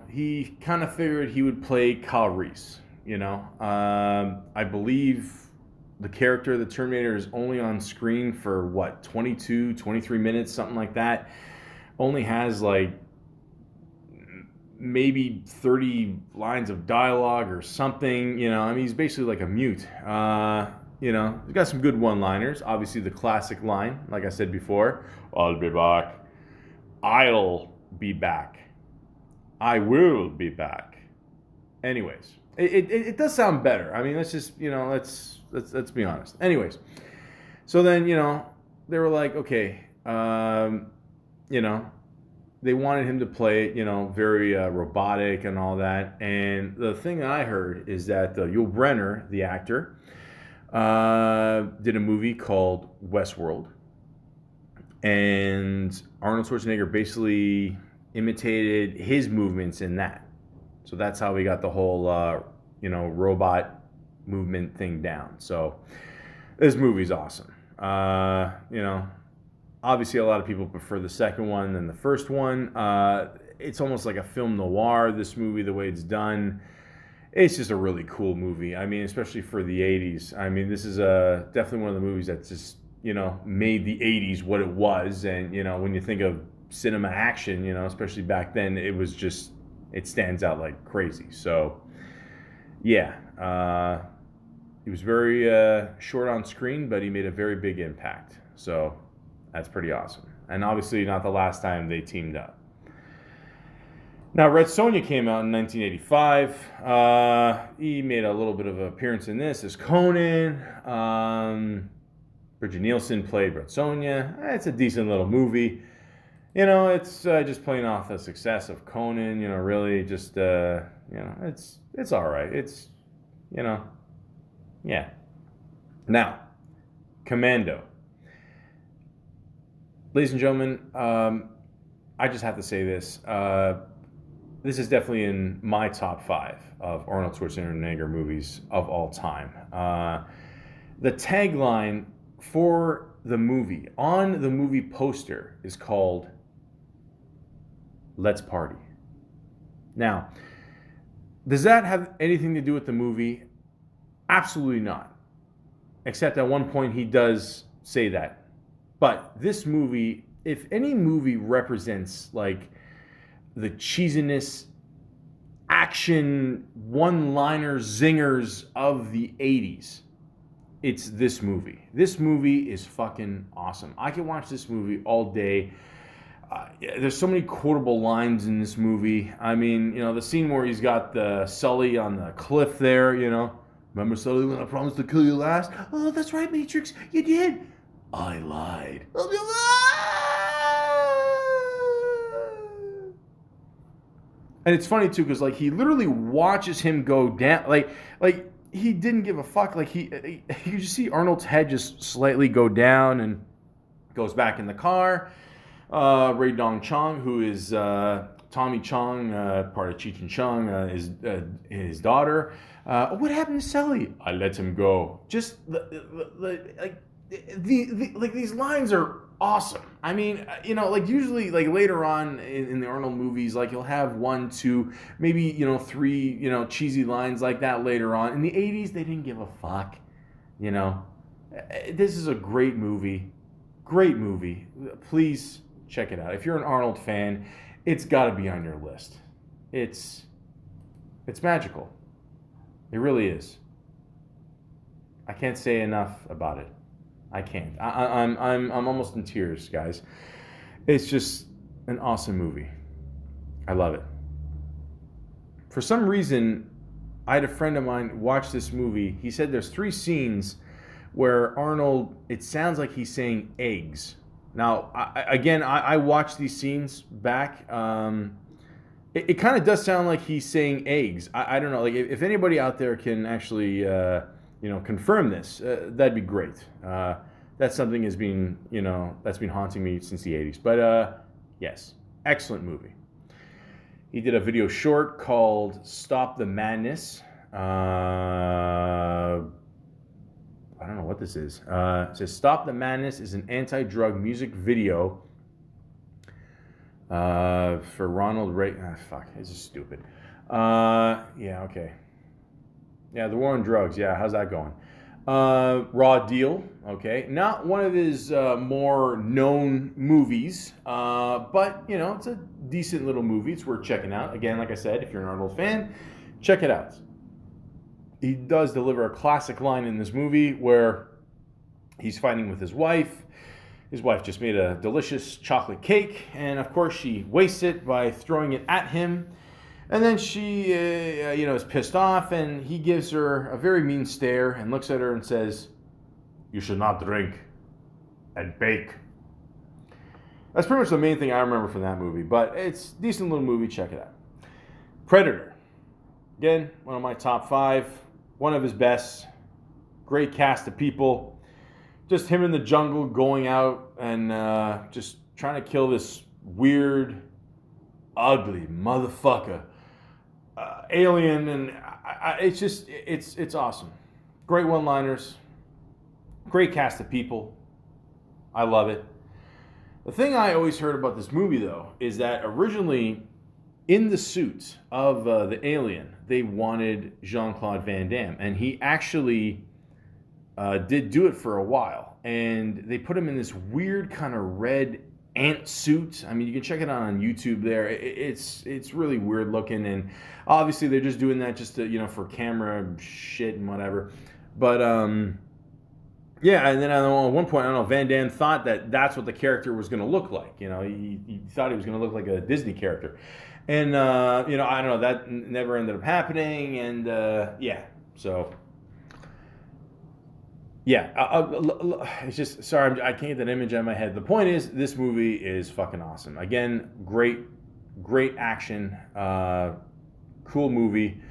S1: He kind of figured he would play Kyle Reese. I believe the character of the Terminator is only on screen for 22, 23 minutes, something like that. Only has maybe 30 lines of dialogue or something. He's basically like a mute. He's got some good one-liners. Obviously, the classic line, like I said before, I'll be back. I'll be back. I will be back. Anyways, it does sound better. I mean, let's just, let's be honest. Anyways, so then, they were like, okay, they wanted him to play it, very robotic and all that. And the thing I heard is that Yul Brynner, the actor, did a movie called Westworld. And Arnold Schwarzenegger basically imitated his movements in that. So that's how we got the whole, robot movement thing down. So this movie's awesome. Obviously a lot of people prefer the second one than the first one. It's almost like a film noir, this movie, the way it's done. It's just a really cool movie. I mean, especially for the 80s. I mean, this is definitely one of the movies that's just, made the 80s what it was. And, when you think of cinema action, especially back then, it stands out like crazy. So, yeah, he was very short on screen, but he made a very big impact. So that's pretty awesome. And obviously not the last time they teamed up. Now, Red Sonja came out in 1985. He made a little bit of an appearance in this as Conan. Bridget Nielsen played Red Sonja. It's a decent little movie. It's just playing off the success of Conan. Really just, it's all right. It's, yeah. Now, Commando. Ladies and gentlemen, I just have to say this. This is definitely in my top 5 of Arnold Schwarzenegger movies of all time. The tagline for the movie, on the movie poster, is called Let's Party. Now, does that have anything to do with the movie? Absolutely not. Except at one point he does say that. But this movie, if any movie represents like the cheesiness, action, one-liner zingers of the 80s, it's this movie. This movie is fucking awesome. I can watch this movie all day. There's so many quotable lines in this movie. I mean, the scene where he's got the Sully on the cliff there, Remember, Sully, when I promised to kill you last? Oh, that's right, Matrix. You did. I lied. And it's funny, too, because, he literally watches him go down. Like he didn't give a fuck. You just see Arnold's head just slightly go down and goes back in the car. Ray Dong Chong, who is Tommy Chong, part of Cheech and Chong, is his daughter. What happened to Sully? I let him go. Just these lines are awesome. I mean, usually later on in the Arnold movies, you'll have 1, 2, maybe 3, cheesy lines like that later on. In the 80s, they didn't give a fuck. This is a great movie. Great movie. Please check it out. If you're an Arnold fan, it's got to be on your list. It's magical. It really is. I can't say enough about it. I can't. I'm almost in tears, guys. It's just an awesome movie. I love it. For some reason, I had a friend of mine watch this movie. He said there's 3 scenes where Arnold, it sounds like he's saying eggs. Now, I watched these scenes back. It kind of does sound like he's saying eggs. I don't know. Like if anybody out there can actually, confirm this, that'd be great. That's something that's been haunting me since the 80s. But yes, excellent movie. He did a video short called "Stop the Madness." I don't know what this is. It says "Stop the Madness" is an anti-drug music video for Ronald Reagan. Fuck, this is stupid. Yeah, okay. Yeah, the war on drugs. Yeah, how's that going? Raw Deal. Okay, not one of his more known movies, but it's a decent little movie. It's worth checking out. Again, like I said, if you're an Arnold fan, check it out. He does deliver a classic line in this movie where he's fighting with his wife. His wife just made a delicious chocolate cake, and of course she wastes it by throwing it at him. And then she, is pissed off, and he gives her a very mean stare and looks at her and says, "You should not drink and bake." That's pretty much the main thing I remember from that movie, but it's a decent little movie. Check it out. Predator. Again, one of my top 5. One of his best. Great cast of people. Just him in the jungle going out and just trying to kill this weird, ugly motherfucker. Alien, and it's awesome. Great one-liners. Great cast of people. I love it. The thing I always heard about this movie, though, is that originally in the suit of the alien, they wanted Jean-Claude Van Damme, and he actually did do it for a while, and they put him in this weird kind of red ant suit. I mean, you can check it out on YouTube there. It's really weird looking, and obviously they're just doing that just to, for camera shit and whatever. But yeah, and then at one point, I don't know, Van Damme thought that that's what the character was going to look like. He thought he was going to look like a Disney character. And, I don't know, that never ended up happening. And, yeah, so, yeah, it's just, sorry, I can't get that image out of my head. The point is, this movie is fucking awesome. Again, great action, cool movie.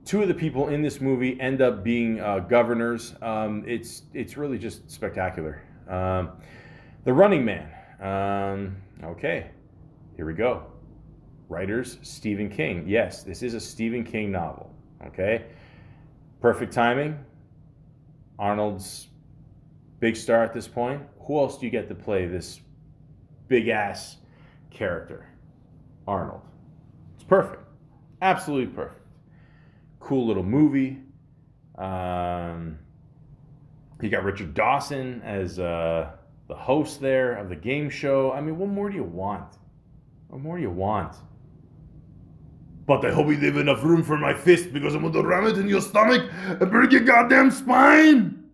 S1: 2 of the people in this movie end up being governors. It's really just spectacular. The Running Man. Okay, here we go. Writers, Stephen King. Yes, this is a Stephen King novel. Okay, perfect timing. Arnold's big star at this point. Who else do you get to play this big ass character? Arnold. It's perfect. Absolutely perfect. Cool little movie. You got Richard Dawson as the host there of the game show. I mean, what more do you want? What more do you want? But I hope we leave enough room for my fist, because I'm going to ram it in your stomach and break your goddamn spine.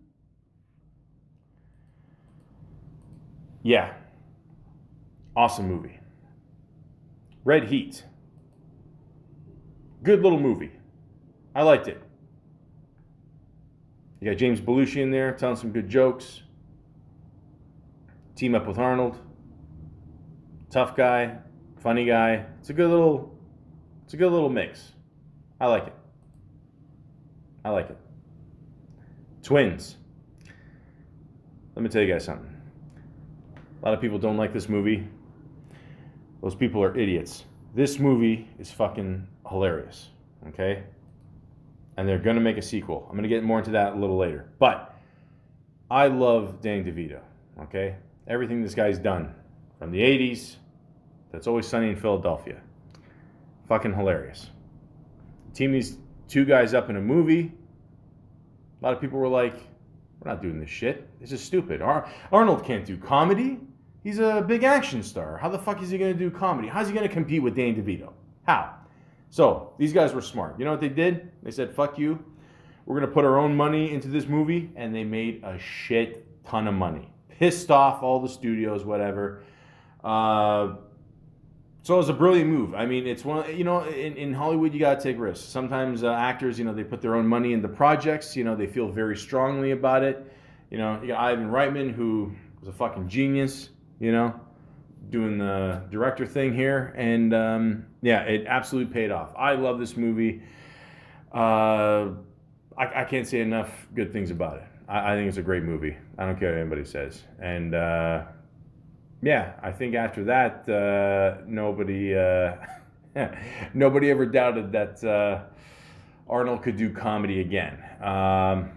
S1: Yeah. Awesome movie. Red Heat. Good little movie. I liked it. You got James Belushi in there telling some good jokes. Team up with Arnold. Tough guy, funny guy. It's a good little mix. I like it. Twins. Let me tell you guys something. A lot of people don't like this movie. Those people are idiots. This movie is fucking hilarious. Okay? And they're going to make a sequel. I'm going to get more into that a little later. But I love Danny DeVito. Okay? Everything this guy's done. From the 80s, That's Always Sunny in Philadelphia. Fucking hilarious. Team these 2 guys up in a movie. A lot of people were like, We're not doing this shit. This is stupid. Arnold can't do comedy. He's a big action star. How the fuck is he going to do comedy? How's he going to compete with Danny DeVito? How? So these guys were smart. You know what they did? They said, fuck you. We're going to put our own money into this movie. And they made a shit ton of money. Pissed off all the studios, whatever. So it was a brilliant move. I mean, it's one, in Hollywood, you got to take risks. Sometimes actors, they put their own money into projects. They feel very strongly about it. You got Ivan Reitman, who was a fucking genius, doing the director thing here. And it absolutely paid off. I love this movie. I can't say enough good things about it. I think it's a great movie. I don't care what anybody says. And I think after that, nobody ever doubted that Arnold could do comedy again. I'll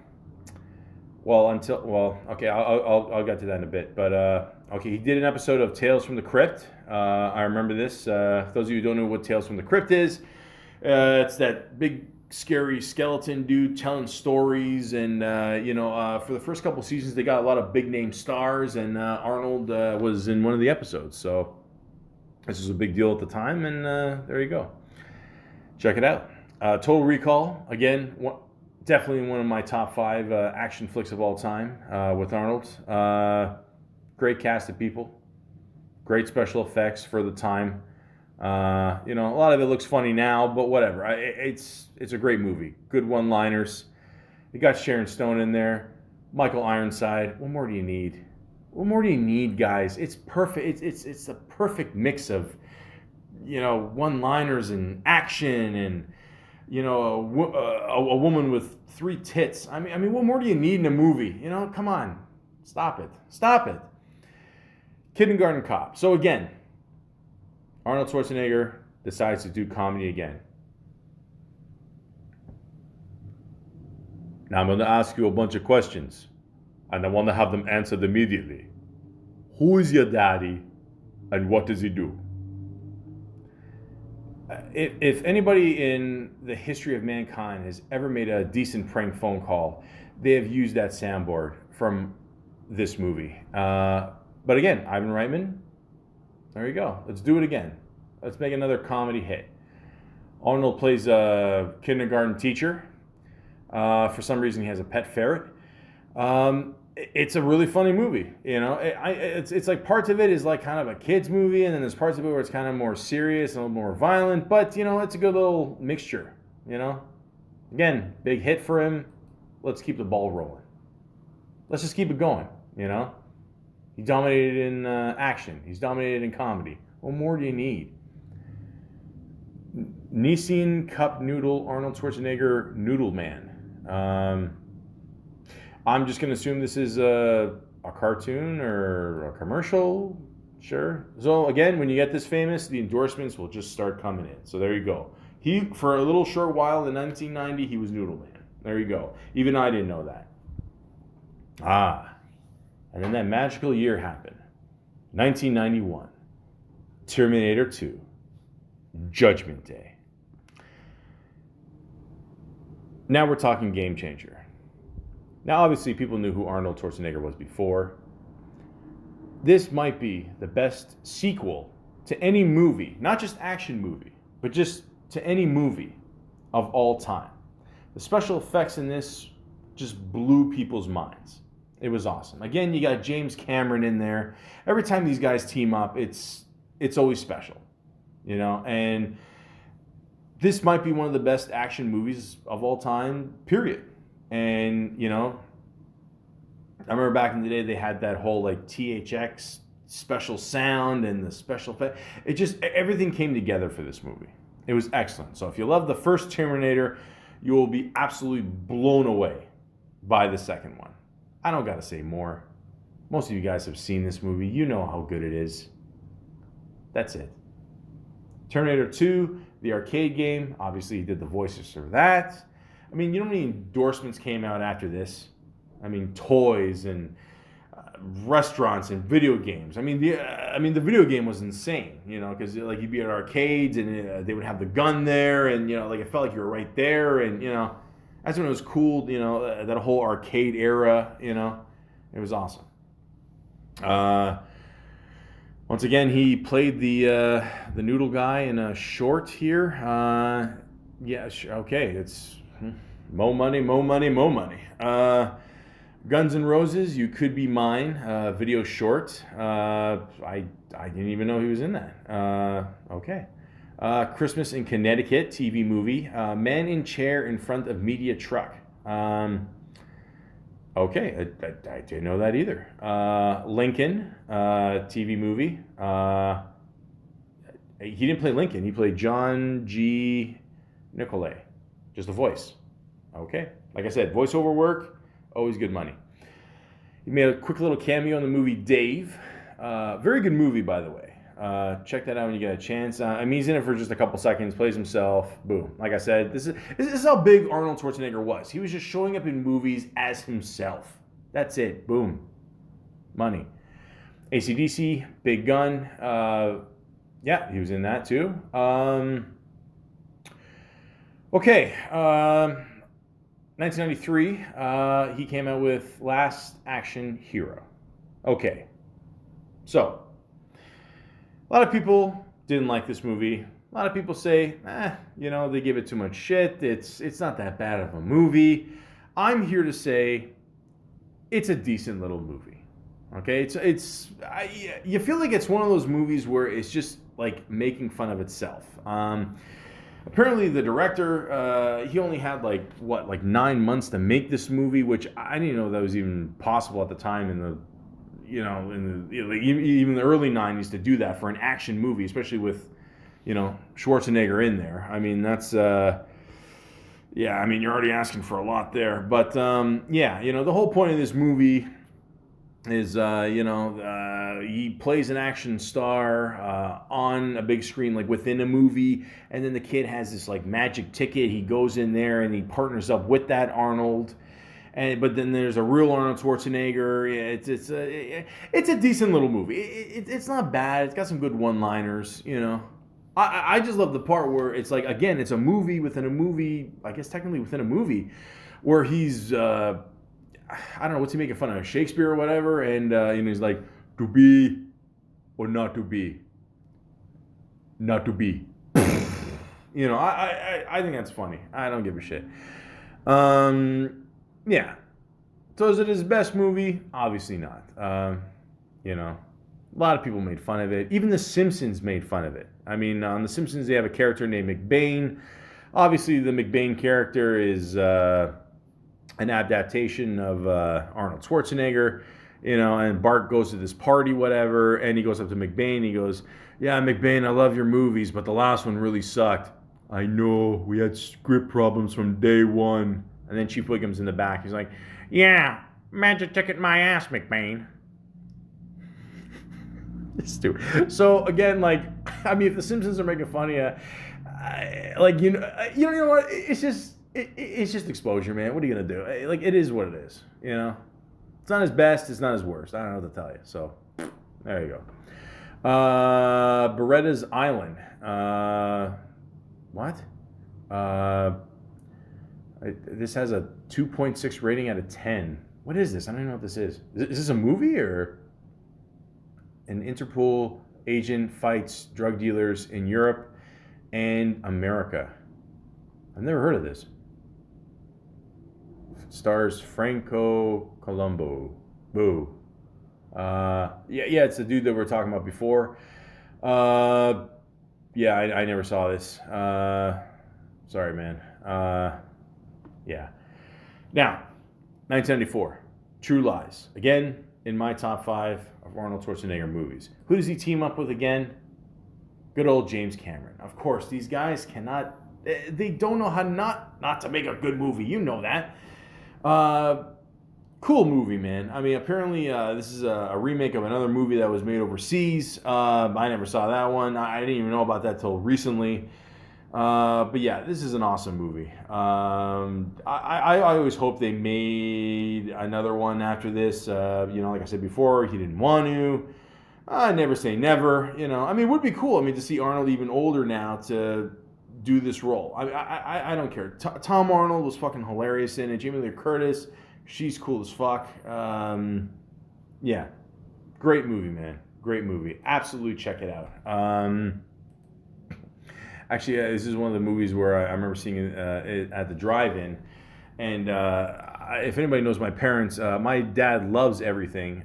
S1: get to that in a bit. But he did an episode of Tales from the Crypt. I remember this. For those of you who don't know what Tales from the Crypt is, it's that big scary skeleton dude telling stories, and for the first couple seasons they got a lot of big name stars, and Arnold was in one of the episodes, so this was a big deal at the time, and there you go, check it out. Total Recall, again, definitely one of my top 5 action flicks of all time with Arnold. Great cast of people, great special effects for the time. A lot of it looks funny now, but whatever. It's a great movie. Good one-liners. You got Sharon Stone in there, Michael Ironside. What more do you need? What more do you need, guys? It's perfect. It's a perfect mix of, one-liners and action, and a woman with 3 tits. I mean, what more do you need in a movie? Come on, stop it. Kindergarten Cop. So again, Arnold Schwarzenegger decides to do comedy again. Now I'm going to ask you a bunch of questions, and I want to have them answered immediately. Who is your daddy, and what does he do? If anybody in the history of mankind has ever made a decent prank phone call, they have used that soundboard from this movie. But again, Ivan Reitman, there you go. Let's do it again. Let's make another comedy hit. Arnold plays a kindergarten teacher. For some reason, he has a pet ferret. It's a really funny movie. It's like parts of it is like kind of a kid's movie, and then there's parts of it where it's kind of more serious and a little more violent. But it's a good little mixture. Again, big hit for him. Let's keep the ball rolling. Let's just keep it going. He dominated in action. He's dominated in comedy. What more do you need? Nissin Cup Noodle, Arnold Schwarzenegger Noodle Man. I'm just going to assume this is a cartoon or a commercial. Sure. So again, when you get this famous, the endorsements will just start coming in. So there you go. For a little short while in 1990, he was Noodle Man. There you go. Even I didn't know that. And then that magical year happened. 1991. Terminator 2. Judgment Day. Now we're talking game changer. Now obviously people knew who Arnold Schwarzenegger was before. This might be the best sequel to any movie, not just action movie, but just to any movie of all time. The special effects in this just blew people's minds. It was awesome. Again, you got James Cameron in there. Every time these guys team up, it's always special, and this might be one of the best action movies of all time, period. And, I remember back in the day, they had that whole like THX special sound and the special effect. Everything came together for this movie. It was excellent. So if you love the first Terminator, you will be absolutely blown away by the second one. I don't got to say more. Most of you guys have seen this movie. You know how good it is. That's it. Terminator 2, the arcade game. Obviously, he did the voices for that. I mean, you know how many endorsements came out after this? I mean, toys and restaurants and video games. I mean, the video game was insane, because like you'd be at arcades and they would have the gun there, and like it felt like you were right there, and That's when it was cool, that whole arcade era, It was awesome. Once again, he played the noodle guy in a short here. Yeah, okay, it's mo money, mo money, mo money. Guns N' Roses, You Could Be Mine, video short. I didn't even know he was in that. Okay. Christmas in Connecticut, TV movie. Man in chair in front of media truck. Okay, I didn't know that either. Lincoln, TV movie. He didn't play Lincoln. He played John G. Nicolay, just the voice. Okay, like I said, voiceover work, always good money. He made a quick little cameo in the movie Dave. Very good movie, by the way. Check that out when you get a chance. He's in it for just a couple seconds, plays himself, boom. Like I said, this is how big Arnold Schwarzenegger was. He was just showing up in movies as himself. That's it, boom. Money. AC/DC, Big Gun. Yeah, he was in that too. Okay, 1993, he came out with Last Action Hero. Okay, so a lot of people didn't like this movie. A lot of people say, they give it too much shit. It's not that bad of a movie. I'm here to say it's a decent little movie. Okay, you feel like it's one of those movies where it's just like making fun of itself. Apparently, the director, he only had like 9 months to make this movie, which I didn't know that was even possible at the time in the, even the early '90s to do that for an action movie, especially with, Schwarzenegger in there. I mean, that's, you're already asking for a lot there. But the whole point of this movie is, he plays an action star on a big screen, like within a movie, and then the kid has this like magic ticket. He goes in there and he partners up with that Arnold, but then there's a real Arnold Schwarzenegger. It's a decent little movie. It's not bad. It's got some good one-liners. I just love the part where it's like, again, it's a movie within a movie. I guess technically within a movie, where he's I don't know, what's he making fun of, Shakespeare or whatever, and he's like, to be or not to be, not to be. I think that's funny. I don't give a shit. Yeah. So is it his best movie? Obviously not. A lot of people made fun of it. Even The Simpsons made fun of it. On The Simpsons, they have a character named McBain. Obviously, the McBain character is an adaptation of Arnold Schwarzenegger, and Bart goes to this party, whatever, and he goes up to McBain. He goes, "Yeah, McBain, I love your movies, but the last one really sucked." "I know, we had script problems from day one." And then Chief Wiggum's in the back. He's like, "Yeah, magic ticket my ass, McBain." It's stupid. So again, if the Simpsons are making fun of you, you know what? It's just exposure, man. What are you gonna do? It is what it is. It's not his best. It's not his worst. I don't know what to tell you. So there you go. Beretta's Island. What? This has a 2.6 rating out of 10. What is this? I don't even know what this is. Is this a movie or? An Interpol agent fights drug dealers in Europe and America. I've never heard of this. Stars Franco Colombo. Boo. It's the dude that we were talking about before. I never saw this. Sorry, man. Yeah. Now, 1994, True Lies. Again, in my top 5 of Arnold Schwarzenegger movies. Who does he team up with again? Good old James Cameron. Of course, these guys cannot, they don't know how not to make a good movie. You know that. Cool movie, man. Apparently this is a remake of another movie that was made overseas. I never saw that one. I didn't even know about that till recently. But yeah, this is an awesome movie. I always hope they made another one after this. Like I said before, he didn't want to. I never say never. It would be cool. To see Arnold even older now to do this role. I don't care. Tom Arnold was fucking hilarious in it. Jamie Lee Curtis, she's cool as fuck. Yeah, great movie, man. Great movie. Absolutely check it out. Actually, this is one of the movies where I remember seeing it at the drive-in. And if anybody knows my parents, my dad loves everything,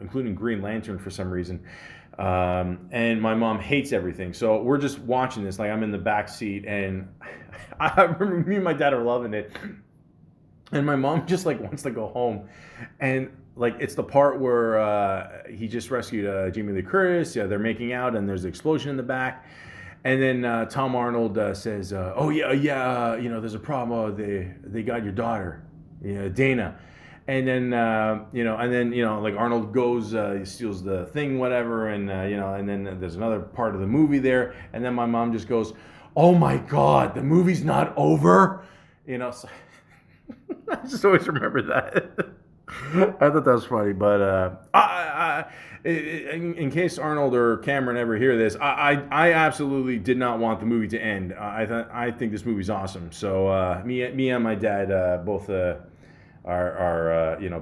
S1: including Green Lantern for some reason. And my mom hates everything. So we're just watching this. Like, I'm in the back seat, and I remember me and my dad are loving it. And my mom just like wants to go home. And like, it's the part where he just rescued Jamie Lee Curtis. Yeah, they're making out, and there's an explosion in the back. And then Tom Arnold says, "Oh yeah, there's a problem. They got your daughter, Dana." And then like Arnold goes, he steals the thing, whatever, and and then there's another part of the movie there. And then my mom just goes, "Oh my God, the movie's not over," So I just always remember that. I thought that was funny, but in case Arnold or Cameron ever hear this, I absolutely did not want the movie to end. I think this movie's awesome. So me and my dad both are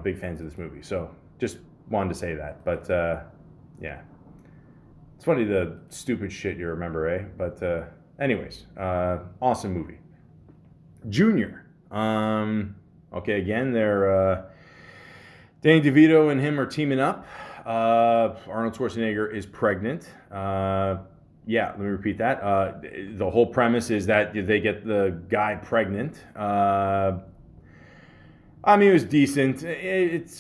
S1: big fans of this movie. So just wanted to say that. But yeah, it's funny the stupid shit you remember, eh? But anyways, awesome movie. Junior. Okay, again, they're Danny DeVito and him are teaming up. Arnold Schwarzenegger is pregnant. Yeah, let me repeat that. The whole premise is that they get the guy pregnant. I mean, it was decent. It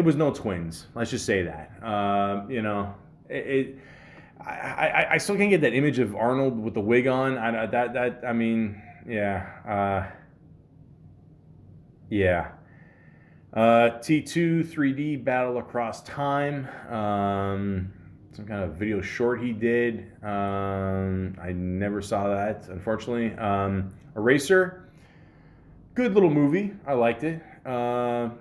S1: was no twins. Let's just say that. I still can't get that image of Arnold with the wig on. T2 3D Battle Across Time. Some kind of video short he did. I never saw that, unfortunately. Eraser. Good little movie. I liked it. A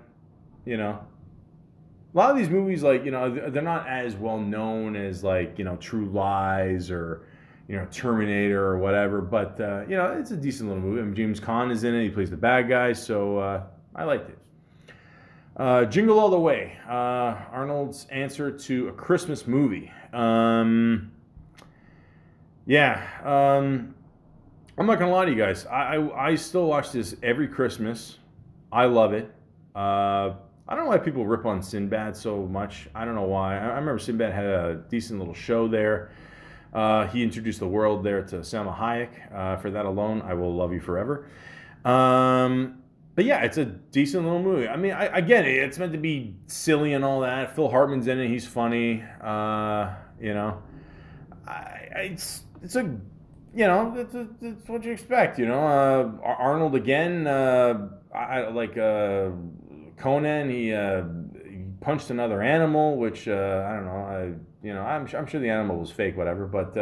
S1: lot of these movies, like, they're not as well known as, like, True Lies or, Terminator or whatever. But, it's a decent little movie. I mean, James Caan is in it. He plays the bad guy. So I liked it. Jingle All the Way. Arnold's answer to a Christmas movie. I'm not going to lie to you guys. I still watch this every Christmas. I love it. I don't know why people rip on Sinbad so much. I don't know why. I remember Sinbad had a decent little show there. He introduced the world there to Salma Hayek. For that alone, I will love you forever. But yeah, it's a decent little movie. I mean, I get it. It's meant to be silly and all that. Phil Hartman's in it. He's funny. It's what you expect. Arnold again. Conan. He punched another animal, which I don't know. I'm sure the animal was fake, whatever. But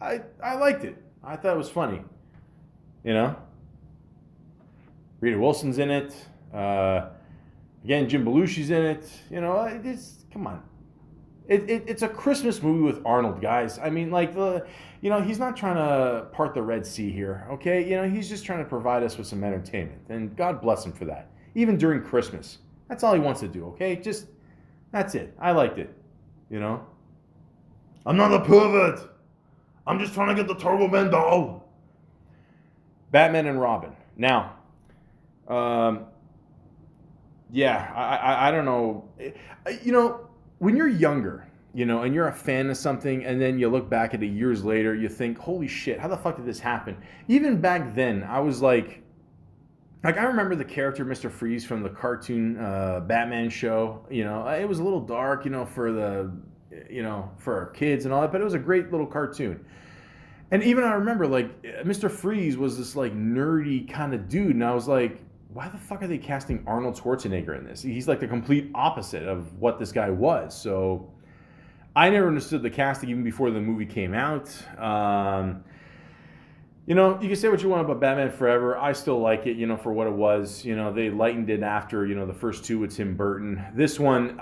S1: I liked it. I thought it was funny. Rita Wilson's in it. Again, Jim Belushi's in it. Come on. It's a Christmas movie with Arnold, guys. I mean, he's not trying to part the Red Sea here, okay? He's just trying to provide us with some entertainment, and God bless him for that. Even during Christmas, that's all he wants to do, okay? That's it. I liked it, I'm not a pervert. I'm just trying to get the Turbo Man doll. Batman and Robin. Now, I don't know. When you're younger, and you're a fan of something, and then you look back at it years later, you think, holy shit, how the fuck did this happen? Even back then, I was like I remember the character Mr. Freeze from the cartoon Batman show. It was a little dark, for for our kids and all that, but it was a great little cartoon. And even I remember, Mr. Freeze was this, nerdy kind of dude, and I was like, why the fuck are they casting Arnold Schwarzenegger in this? He's like the complete opposite of what this guy was. So I never understood the casting even before the movie came out. You can say what you want about Batman Forever. I still like it, for what it was. They lightened it after, the first two with Tim Burton. This one,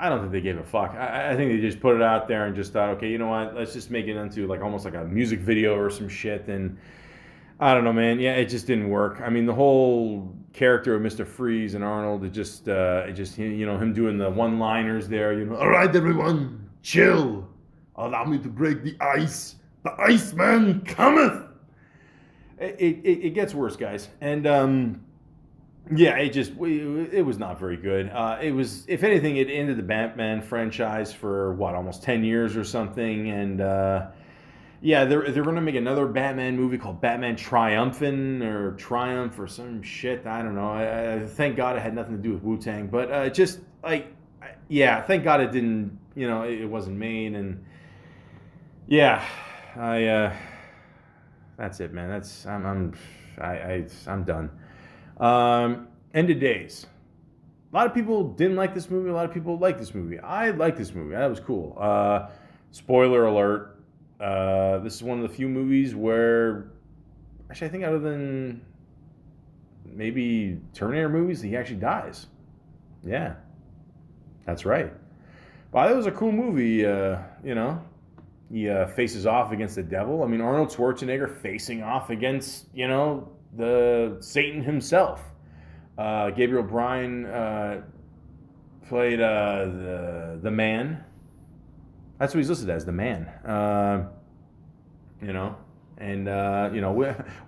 S1: I don't think they gave a fuck. I think they just put it out there and just thought, okay, you know what? Let's just make it into like almost like a music video or some shit. And I don't know, man. Yeah, it just didn't work. I mean, the whole character of Mr. Freeze and Arnold, it just him doing the one-liners there. All right, everyone, chill. Allow me to break the ice. The Iceman cometh. It gets worse, guys, and yeah, it was not very good. It was, if anything, it ended the Batman franchise for almost 10 years or something, and. Yeah, they're going to make another Batman movie called Batman Triumphant or Triumph or some shit. I don't know. I thank God it had nothing to do with Wu-Tang. But just like, yeah, thank God it didn't, it wasn't made. And yeah, that's it, man. I'm done. End of Days. A lot of people didn't like this movie. A lot of people liked this movie. I liked this movie. That was cool. Spoiler alert. This is one of the few movies where, actually, I think other than maybe Terminator movies, he actually dies. Yeah, that's right. But it was a cool movie, He faces off against the devil. I mean, Arnold Schwarzenegger facing off against, the Satan himself. Gabriel Bryan played the Man. That's what he's listed as, the Man. And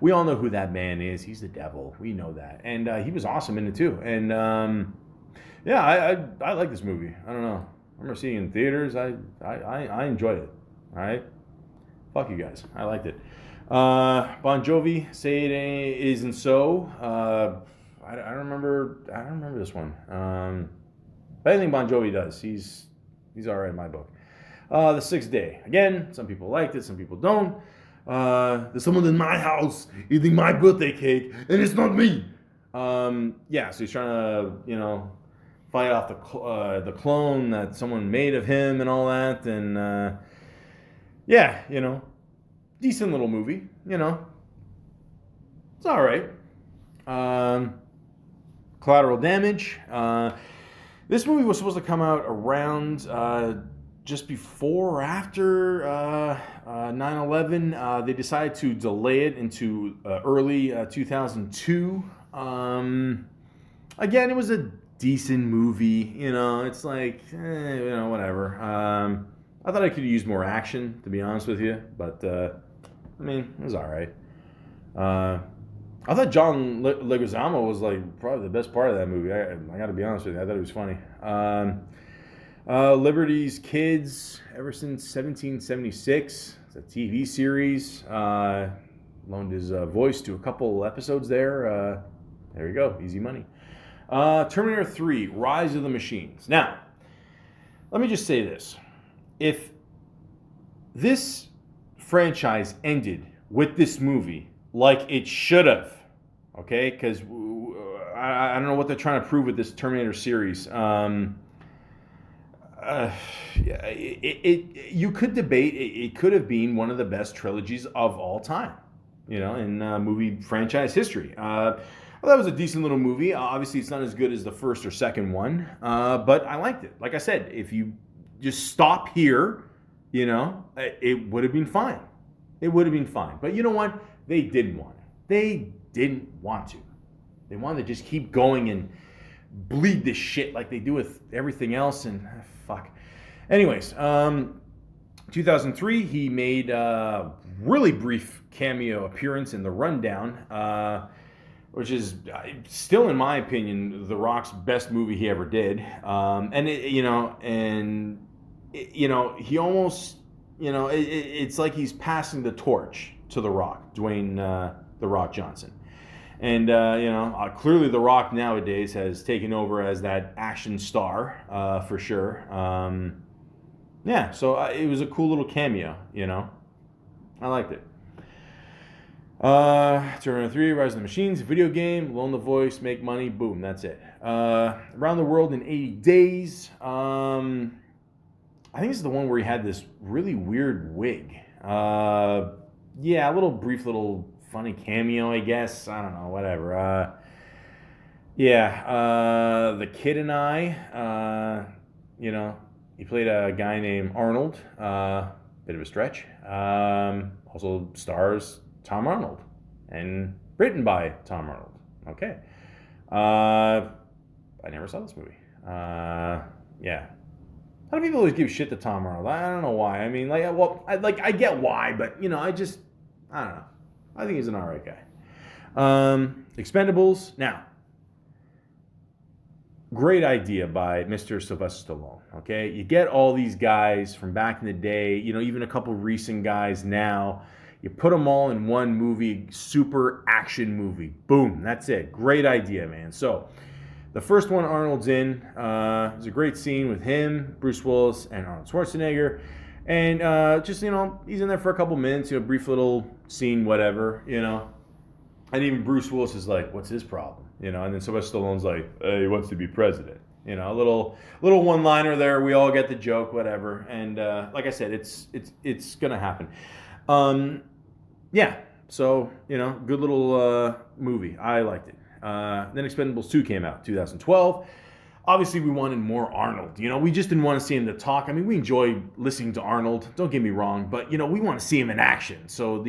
S1: we all know who that man is. He's the devil. We know that, and he was awesome in it too. And I like this movie. I don't know. I remember seeing it in theaters. I enjoyed it. All right, fuck you guys. I liked it. Bon Jovi, Say It Isn't So. I don't remember this one. But anything Bon Jovi does, he's all right in my book. The Sixth Day. Again, some people liked it, some people don't. There's someone in my house eating my birthday cake, and it's not me. So he's trying to, fight off the clone that someone made of him and all that. And, decent little movie, It's all right. Collateral Damage. This movie was supposed to come out around just before or after 9/11. They decided to delay it into early 2002. Again, it was a decent movie. It's like, whatever. I thought I could use more action, to be honest with you. But, it was all right. I thought John Leguizamo was like probably the best part of that movie. I got to be honest with you. I thought it was funny. Liberty's Kids, ever since 1776. It's a TV series. Loaned his voice to a couple episodes there. There you go. Easy money. Terminator 3, Rise of the Machines. Now, let me just say this. If this franchise ended with this movie like it should have, okay? Because I don't know what they're trying to prove with this Terminator series. You could debate it could have been one of the best trilogies of all time, in movie franchise history. That was a decent little movie. Obviously, it's not as good as the first or second one, but I liked it. Like I said, if you just stop here, it would have been fine. It would have been fine. But you know what? They didn't want it. They didn't want to. They wanted to just keep going and bleed this shit like they do with everything else, and fuck. Anyways, 2003, he made a really brief cameo appearance in The Rundown, which is still, in my opinion, The Rock's best movie he ever did. He almost, it's like he's passing the torch to The Rock, Dwayne The Rock Johnson. And, clearly The Rock nowadays has taken over as that action star, for sure. So it was a cool little cameo, I liked it. Terminator 3, Rise of the Machines, video game, loan the voice, make money, boom, that's it. Around the World in 80 Days. I think this is the one where he had this really weird wig. A brief little funny cameo, I guess. I don't know, whatever. The Kid and I. he played a guy named Arnold. Bit of a stretch. Also stars Tom Arnold and written by Tom Arnold. Okay. I never saw this movie. Yeah. A lot of people always give shit to Tom Arnold. I don't know why. I mean, I get why, but I don't know. I think he's an alright guy. Expendables. Now, great idea by Mr. Sylvester Stallone. Okay, you get all these guys from back in the day. Even a couple recent guys now. You put them all in one movie, super action movie. Boom, that's it. Great idea, man. So, the first one Arnold's in is a great scene with him, Bruce Willis, and Arnold Schwarzenegger. And he's in there for a couple minutes, brief little scene, whatever, And even Bruce Willis is like, what's his problem? And then Sylvester Stallone's like, he wants to be president. A little one-liner there. We all get the joke, whatever. And like I said, it's gonna happen. Yeah. So good little movie. I liked it. Then Expendables 2 came out, 2012. Obviously, we wanted more Arnold. We just didn't want to see him to talk. I mean, we enjoy listening to Arnold. Don't get me wrong, but we want to see him in action. So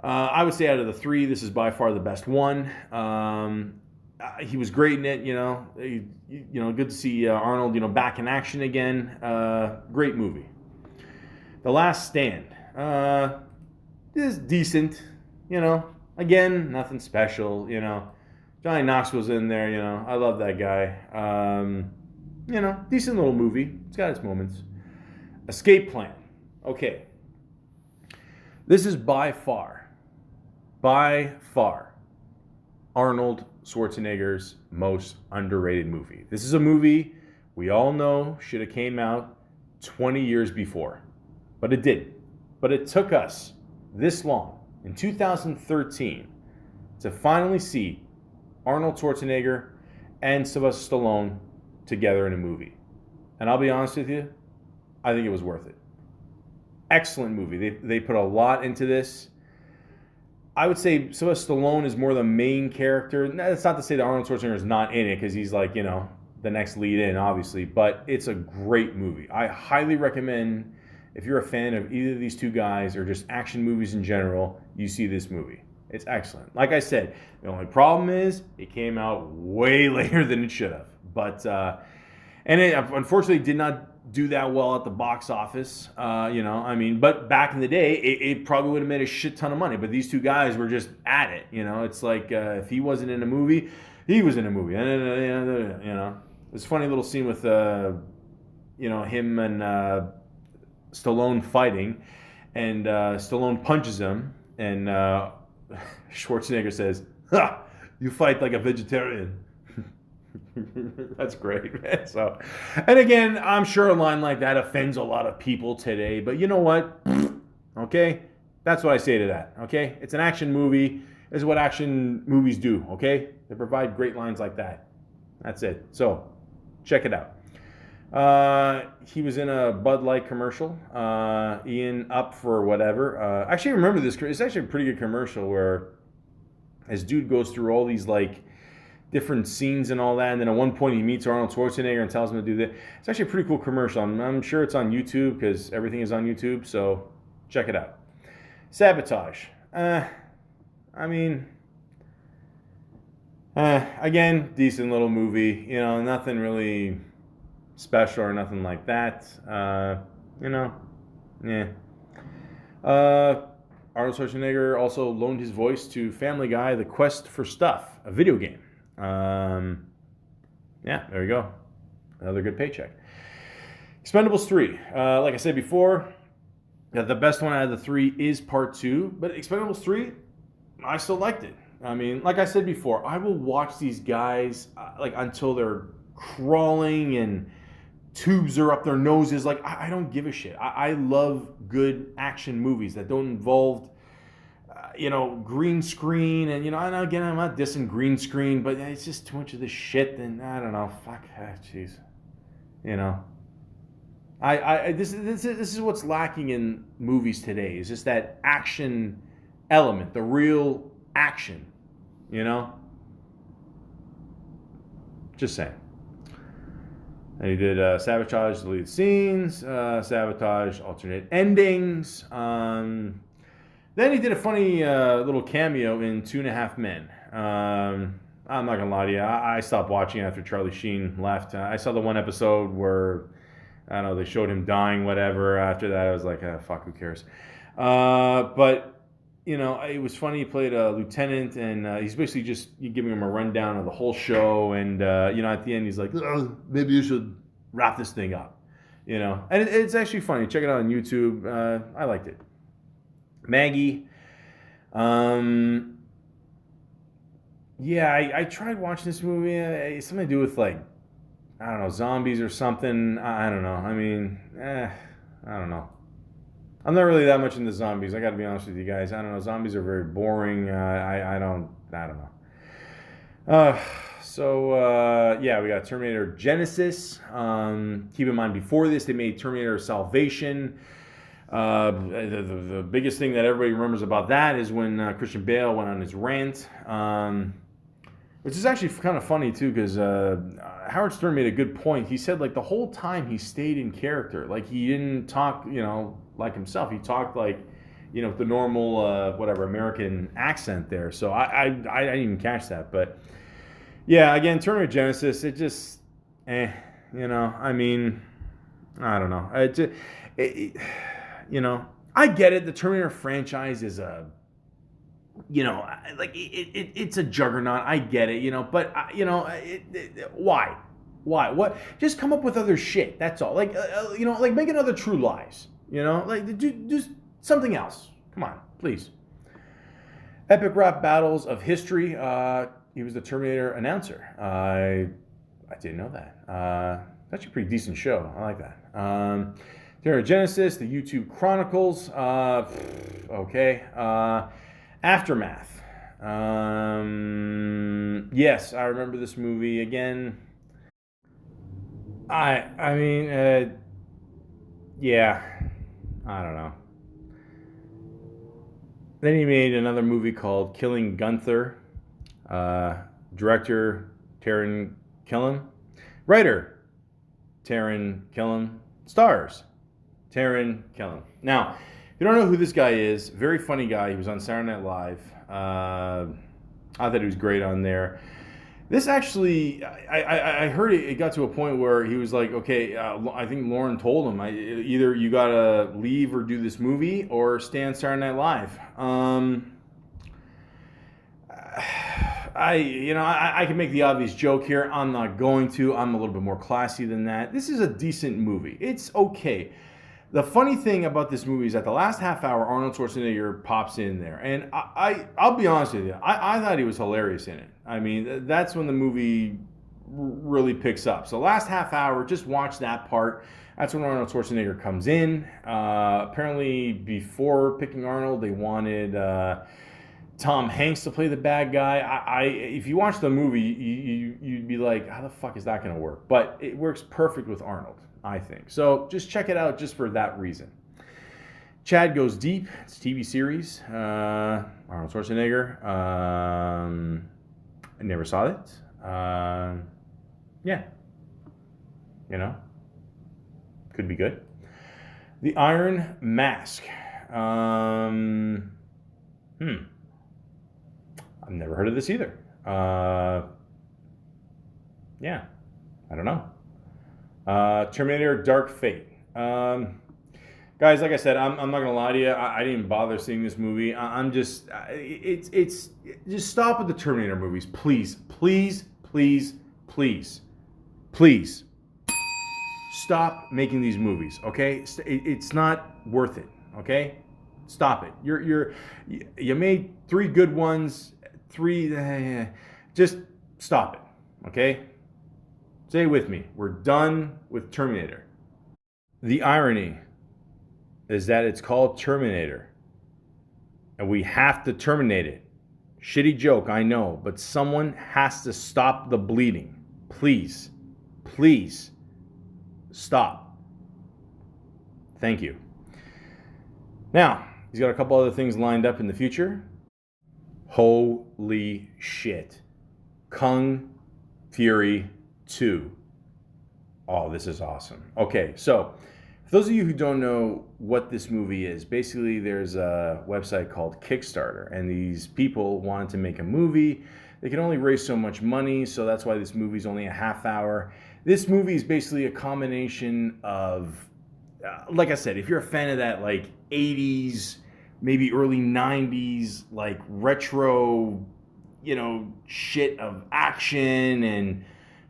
S1: I would say out of the three, this is by far the best one. He was great in it. Good to see Arnold. Back in action again. Great movie. The Last Stand is decent. Again, nothing special. Johnny Knoxville's in there. I love that guy. Decent little movie. It's got its moments. Escape Plan. Okay. This is by far, Arnold Schwarzenegger's most underrated movie. This is a movie we all know should have came out 20 years before, but it didn't. But it took us this long, in 2013, to finally see Arnold Schwarzenegger and Sylvester Stallone together in a movie. And I'll be honest with you, I think it was worth it. Excellent movie. They put a lot into this. I would say Sylvester Stallone is more the main character. That's not to say that Arnold Schwarzenegger is not in it, because he's like, the next lead in, obviously. But it's a great movie. I highly recommend, if you're a fan of either of these two guys or just action movies in general, you see this movie. It's excellent. Like I said, the only problem is it came out way later than it should have. But, and it unfortunately did not do that well at the box office. But back in the day, it probably would have made a shit ton of money. But these two guys were just at it. It's like if he wasn't in a movie, he was in a movie. It's a funny little scene with, him and Stallone fighting. And Stallone punches him. And Schwarzenegger says, "Ha! You fight like a vegetarian." That's great, man. So, and again, I'm sure a line like that offends a lot of people today, but you know what? Okay? That's what I say to that, okay? It's an action movie. This is what action movies do, okay? They provide great lines like that. That's it. So, check it out. He was in a Bud Light commercial. Ian Up for Whatever. Actually, I remember this. It's actually a pretty good commercial where this dude goes through all these different scenes and all that, and then at one point he meets Arnold Schwarzenegger and tells him to do that. It's actually a pretty cool commercial. I'm sure it's on YouTube, because everything is on YouTube, so check it out. Sabotage. Again, decent little movie. Nothing really special or nothing like that. Yeah. Arnold Schwarzenegger also loaned his voice to Family Guy: The Quest for Stuff, a video game. Yeah, there you go. Another good paycheck. Expendables 3. Like I said before, the best one out of the three is part 2. But Expendables 3, I still liked it. Like I said before, I will watch these guys until they're crawling and tubes are up their noses. I don't give a shit. I love good action movies that don't involve green screen, and and again, I'm not dissing green screen, but it's just too much of this shit. And I don't know, fuck, jeez, this is what's lacking in movies today. Is just that action element, the real action, Just saying. And he did sabotage deleted scenes, sabotage alternate endings. Then he did a funny little cameo in 2.5 Men. I'm not gonna lie to you, I stopped watching after Charlie Sheen left. I saw the one episode where, I don't know, they showed him dying, whatever. After that, I was like, fuck, who cares? But it was funny. He played a lieutenant, and he's basically just giving him a rundown of the whole show. And at the end, he's like, maybe you should wrap this thing up. And it's actually funny. Check it out on YouTube. I liked it. Maggie. Yeah, I tried watching this movie. It's something to do with, like, I don't know, zombies or something. I don't know. I mean, I don't know. I'm not really that much into zombies. I got to be honest with you guys. I don't know. Zombies are very boring. I don't know. Yeah, we got Terminator Genesis. Keep in mind, before this, they made Terminator Salvation. The biggest thing that everybody remembers about that is when Christian Bale went on his rant, which is actually kind of funny too, because Howard Stern made a good point. He said, like, the whole time he stayed in character. Like, he didn't talk, like himself. He talked like, the normal, whatever, American accent there. So I didn't even catch that. But yeah, again, Terminator Genesis, it just, I mean, I don't know. I get it. The Terminator franchise is a, it's a juggernaut. I get it, but why? Why? What? Just come up with other shit. That's all. Like, make another True Lies. Like, do something else. Come on, please. Epic rap battles of history. He was the Terminator announcer. I didn't know that. It's actually a pretty decent show. I like that. Terminator Genesis, the YouTube Chronicles. Okay. Aftermath. Yes, I remember this movie again. I mean, yeah, I don't know. Then he made another movie called Killing Gunther. Director Taron Killam. Writer Taron Killam. Stars Taron Killam. Now, if you don't know who this guy is, very funny guy. He was on Saturday Night Live. I thought he was great on there. This actually, I heard it got to a point where he was like, okay, I think Lauren told him, either you got to leave or do this movie or stay on Saturday Night Live. I can make the obvious joke here. I'm not going to. I'm a little bit more classy than that. This is a decent movie. It's okay. The funny thing about this movie is that the last half hour, Arnold Schwarzenegger pops in there. And I'll be honest with you, I thought he was hilarious in it. I mean, that's when the movie really picks up. So last half hour, just watch that part. That's when Arnold Schwarzenegger comes in. Apparently, before picking Arnold, they wanted Tom Hanks to play the bad guy. If you watch the movie, you'd be like, how the fuck is that going to work? But it works perfect with Arnold, I think. So just check it out just for that reason. Chad Goes Deep. It's a TV series. Arnold Schwarzenegger. I never saw it. Yeah. Could be good. The Iron Mask. I've never heard of this either. Yeah. I don't know. Terminator Dark Fate. Guys, like I said, I'm not gonna lie to you. I didn't bother seeing this movie. I'm just, it's just stop with the Terminator movies, please, please, please, please, please. Stop making these movies, okay? It's not worth it, okay? Stop it. You made 3 good ones. 3, just stop it, okay? Say with me. We're done with Terminator. The irony is that it's called Terminator, and we have to terminate it. Shitty joke, I know, but someone has to stop the bleeding. Please, please, stop. Thank you. Now, he's got a couple other things lined up in the future. Holy shit. Kung Fury 2. Oh, this is awesome. Okay, so for those of you who don't know what this movie is, basically there's a website called Kickstarter, and these people wanted to make a movie. They can only raise so much money, so that's why this movie's only a half hour. This movie is basically a combination of, like I said, if you're a fan of that like 80s, maybe early 90s, like retro, shit of action and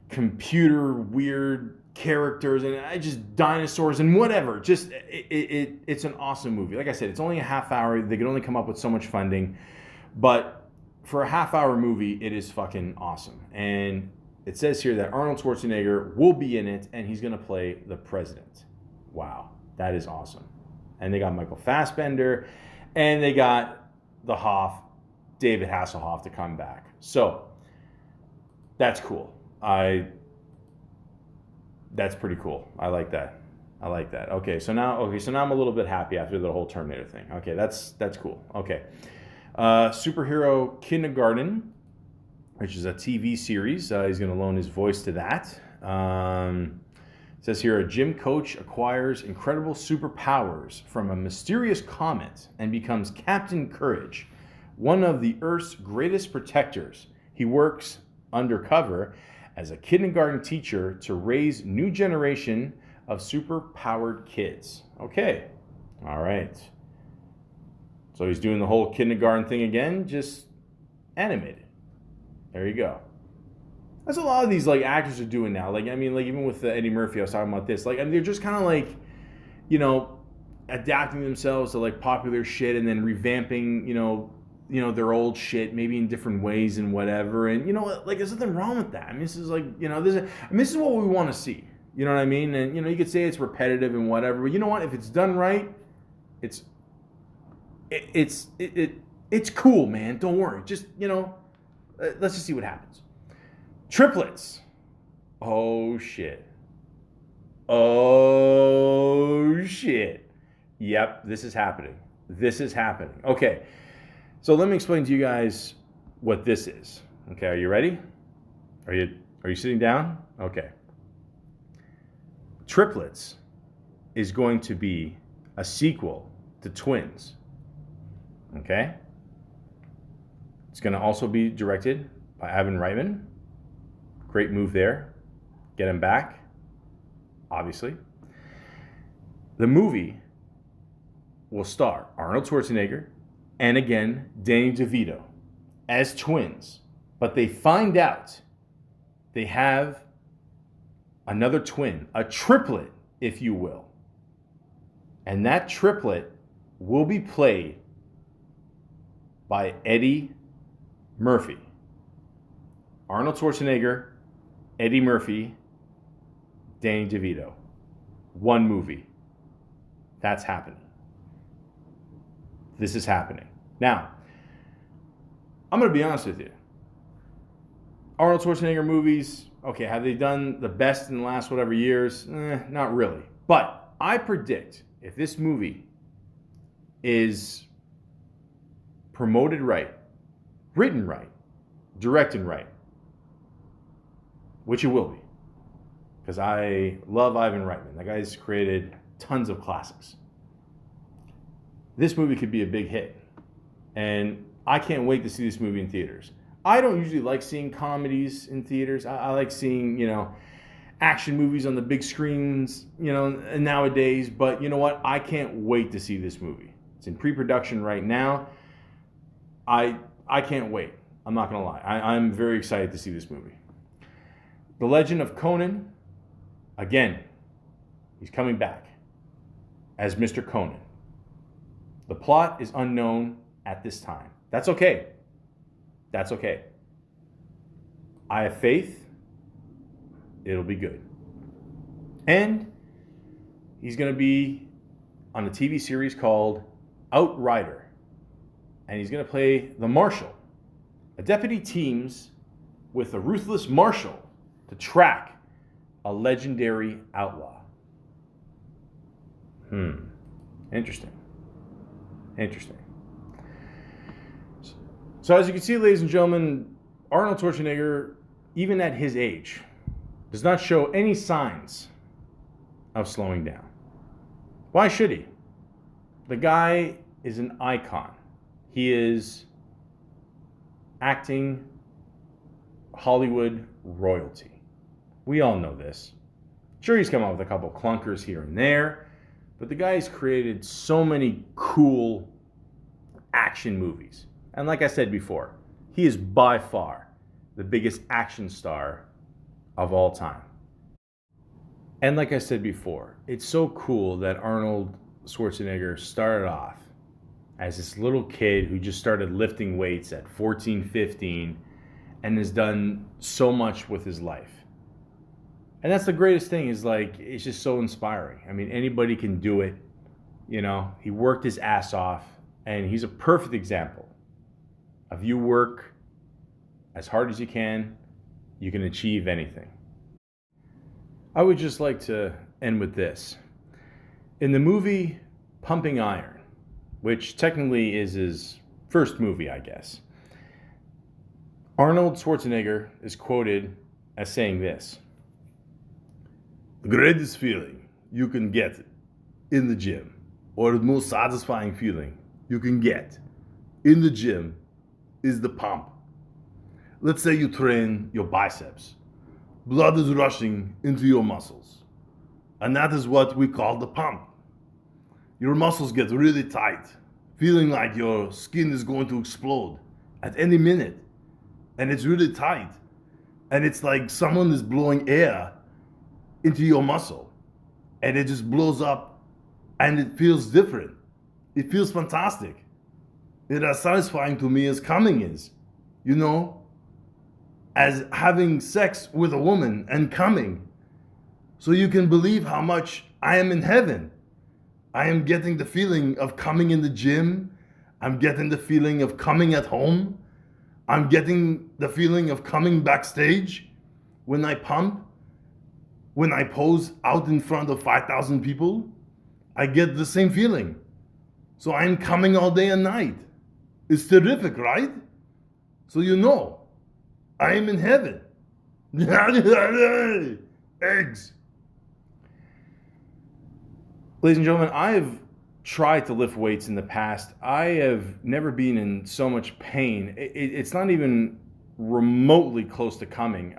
S1: computer weird characters and just dinosaurs and whatever. Just it's an awesome movie. Like I said, it's only a half hour. They can only come up with so much funding, but for a half hour movie, it is fucking awesome. And it says here that Arnold Schwarzenegger will be in it, and he's gonna play the president. Wow, that is awesome. And they got Michael Fassbender, and they got the Hoff, David Hasselhoff, to come back. So that's cool. That's pretty cool. I like that. Okay, so now I'm a little bit happy after the whole Terminator thing. Okay, that's cool. Okay, Superhero Kindergarten, which is a TV series. He's going to loan his voice to that. It says here, a gym coach acquires incredible superpowers from a mysterious comet and becomes Captain Courage, one of the Earth's greatest protectors. He works undercover as a kindergarten teacher to raise new generation of super-powered kids. Okay, all right. So he's doing the whole kindergarten thing again, just animated. There you go. That's a lot of these like actors are doing now. Like, I mean, like even with Eddie Murphy, I was talking about this. Like, I mean, they're just kind of like, adapting themselves to like popular shit and then revamping, their old shit, maybe in different ways and whatever. And like there's nothing wrong with that. I mean, this is like, this is what we want to see. You know what I mean? And you could say it's repetitive and whatever, but you know what? If it's done right, it's cool, man. Don't worry. Just let's just see what happens. Triplets. Oh shit. Yep, this is happening. Okay. So let me explain to you guys what this is. Okay, are you ready? Are you sitting down? Okay. Triplets is going to be a sequel to Twins. Okay? It's going to also be directed by Ivan Reitman. Great move there. Get him back, obviously. The movie will star Arnold Schwarzenegger and again Danny DeVito as twins. But they find out they have another twin, a triplet, if you will. And that triplet will be played by Eddie Murphy. Arnold Schwarzenegger, Eddie Murphy, Danny DeVito. One movie. That's happening. This is happening. Now, I'm going to be honest with you. Arnold Schwarzenegger movies, okay, have they done the best in the last whatever years? Not really. But I predict if this movie is promoted right, written right, directed right, which it will be, because I love Ivan Reitman. That guy's created tons of classics. This movie could be a big hit. And I can't wait to see this movie in theaters. I don't usually like seeing comedies in theaters. I like seeing, action movies on the big screens, nowadays. But you know what? I can't wait to see this movie. It's in pre-production right now. I can't wait. I'm not going to lie. I'm very excited to see this movie. The Legend of Conan, again, he's coming back as Mr. Conan. The plot is unknown at this time. That's okay. I have faith. It'll be good. And he's going to be on a TV series called Outrider. And he's going to play the Marshal. A deputy teams with a ruthless marshal to track a legendary outlaw. Interesting. So as you can see, ladies and gentlemen, Arnold Schwarzenegger, even at his age, does not show any signs of slowing down. Why should he? The guy is an icon. He is acting Hollywood royalty. We all know this. Sure, he's come up with a couple clunkers here and there, but the guy's created so many cool action movies. And like I said before, he is by far the biggest action star of all time. And like I said before, it's so cool that Arnold Schwarzenegger started off as this little kid who just started lifting weights at 14, 15, and has done so much with his life. And that's the greatest thing, is like, it's just so inspiring. I mean, anybody can do it. You know, he worked his ass off, and he's a perfect example of you work as hard as you can achieve anything. I would just like to end with this. In the movie Pumping Iron, which technically is his first movie, I guess, Arnold Schwarzenegger is quoted as saying this: "The greatest feeling you can get in the gym, or the most satisfying feeling you can get in the gym, is the pump. Let's say you train your biceps. Blood is rushing into your muscles, and that is what we call the pump. Your muscles get really tight, feeling like your skin is going to explode at any minute, and it's really tight, and it's like someone is blowing air into your muscle, and it just blows up, and it feels different. It feels fantastic. It's as satisfying to me as coming is, you know, as having sex with a woman and coming. So you can believe how much I am in heaven. I am getting the feeling of coming in the gym. I'm getting the feeling of coming at home. I'm getting the feeling of coming backstage when I pump, when I pose out in front of 5,000 people. I get the same feeling. So I'm coming all day and night. It's terrific, right? So you know, I am in heaven. Eggs. Ladies and gentlemen, I have tried to lift weights in the past. I have never been in so much pain. It's not even remotely close to coming.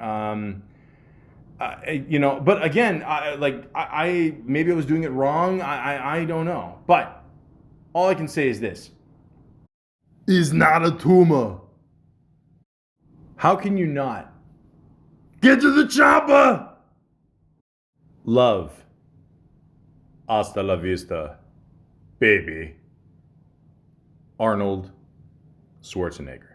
S1: You know, but again, I maybe I was doing it wrong. I don't know. But all I can say is this: is not a tumor. How can you not? Get to the chopper! Love. Hasta la vista, baby. Arnold Schwarzenegger.